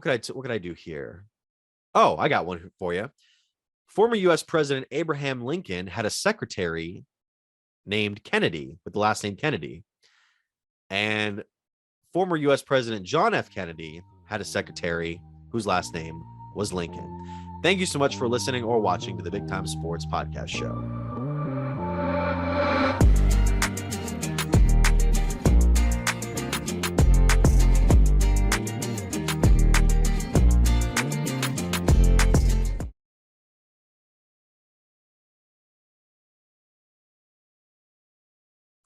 could I do here? Oh, I got one for you. Former U.S. President Abraham Lincoln had a secretary named Kennedy with the last name Kennedy. And former U.S. President John F. Kennedy had a secretary whose last name was Lincoln. Thank you so much for listening or watching to the Big Time Sports Podcast Show.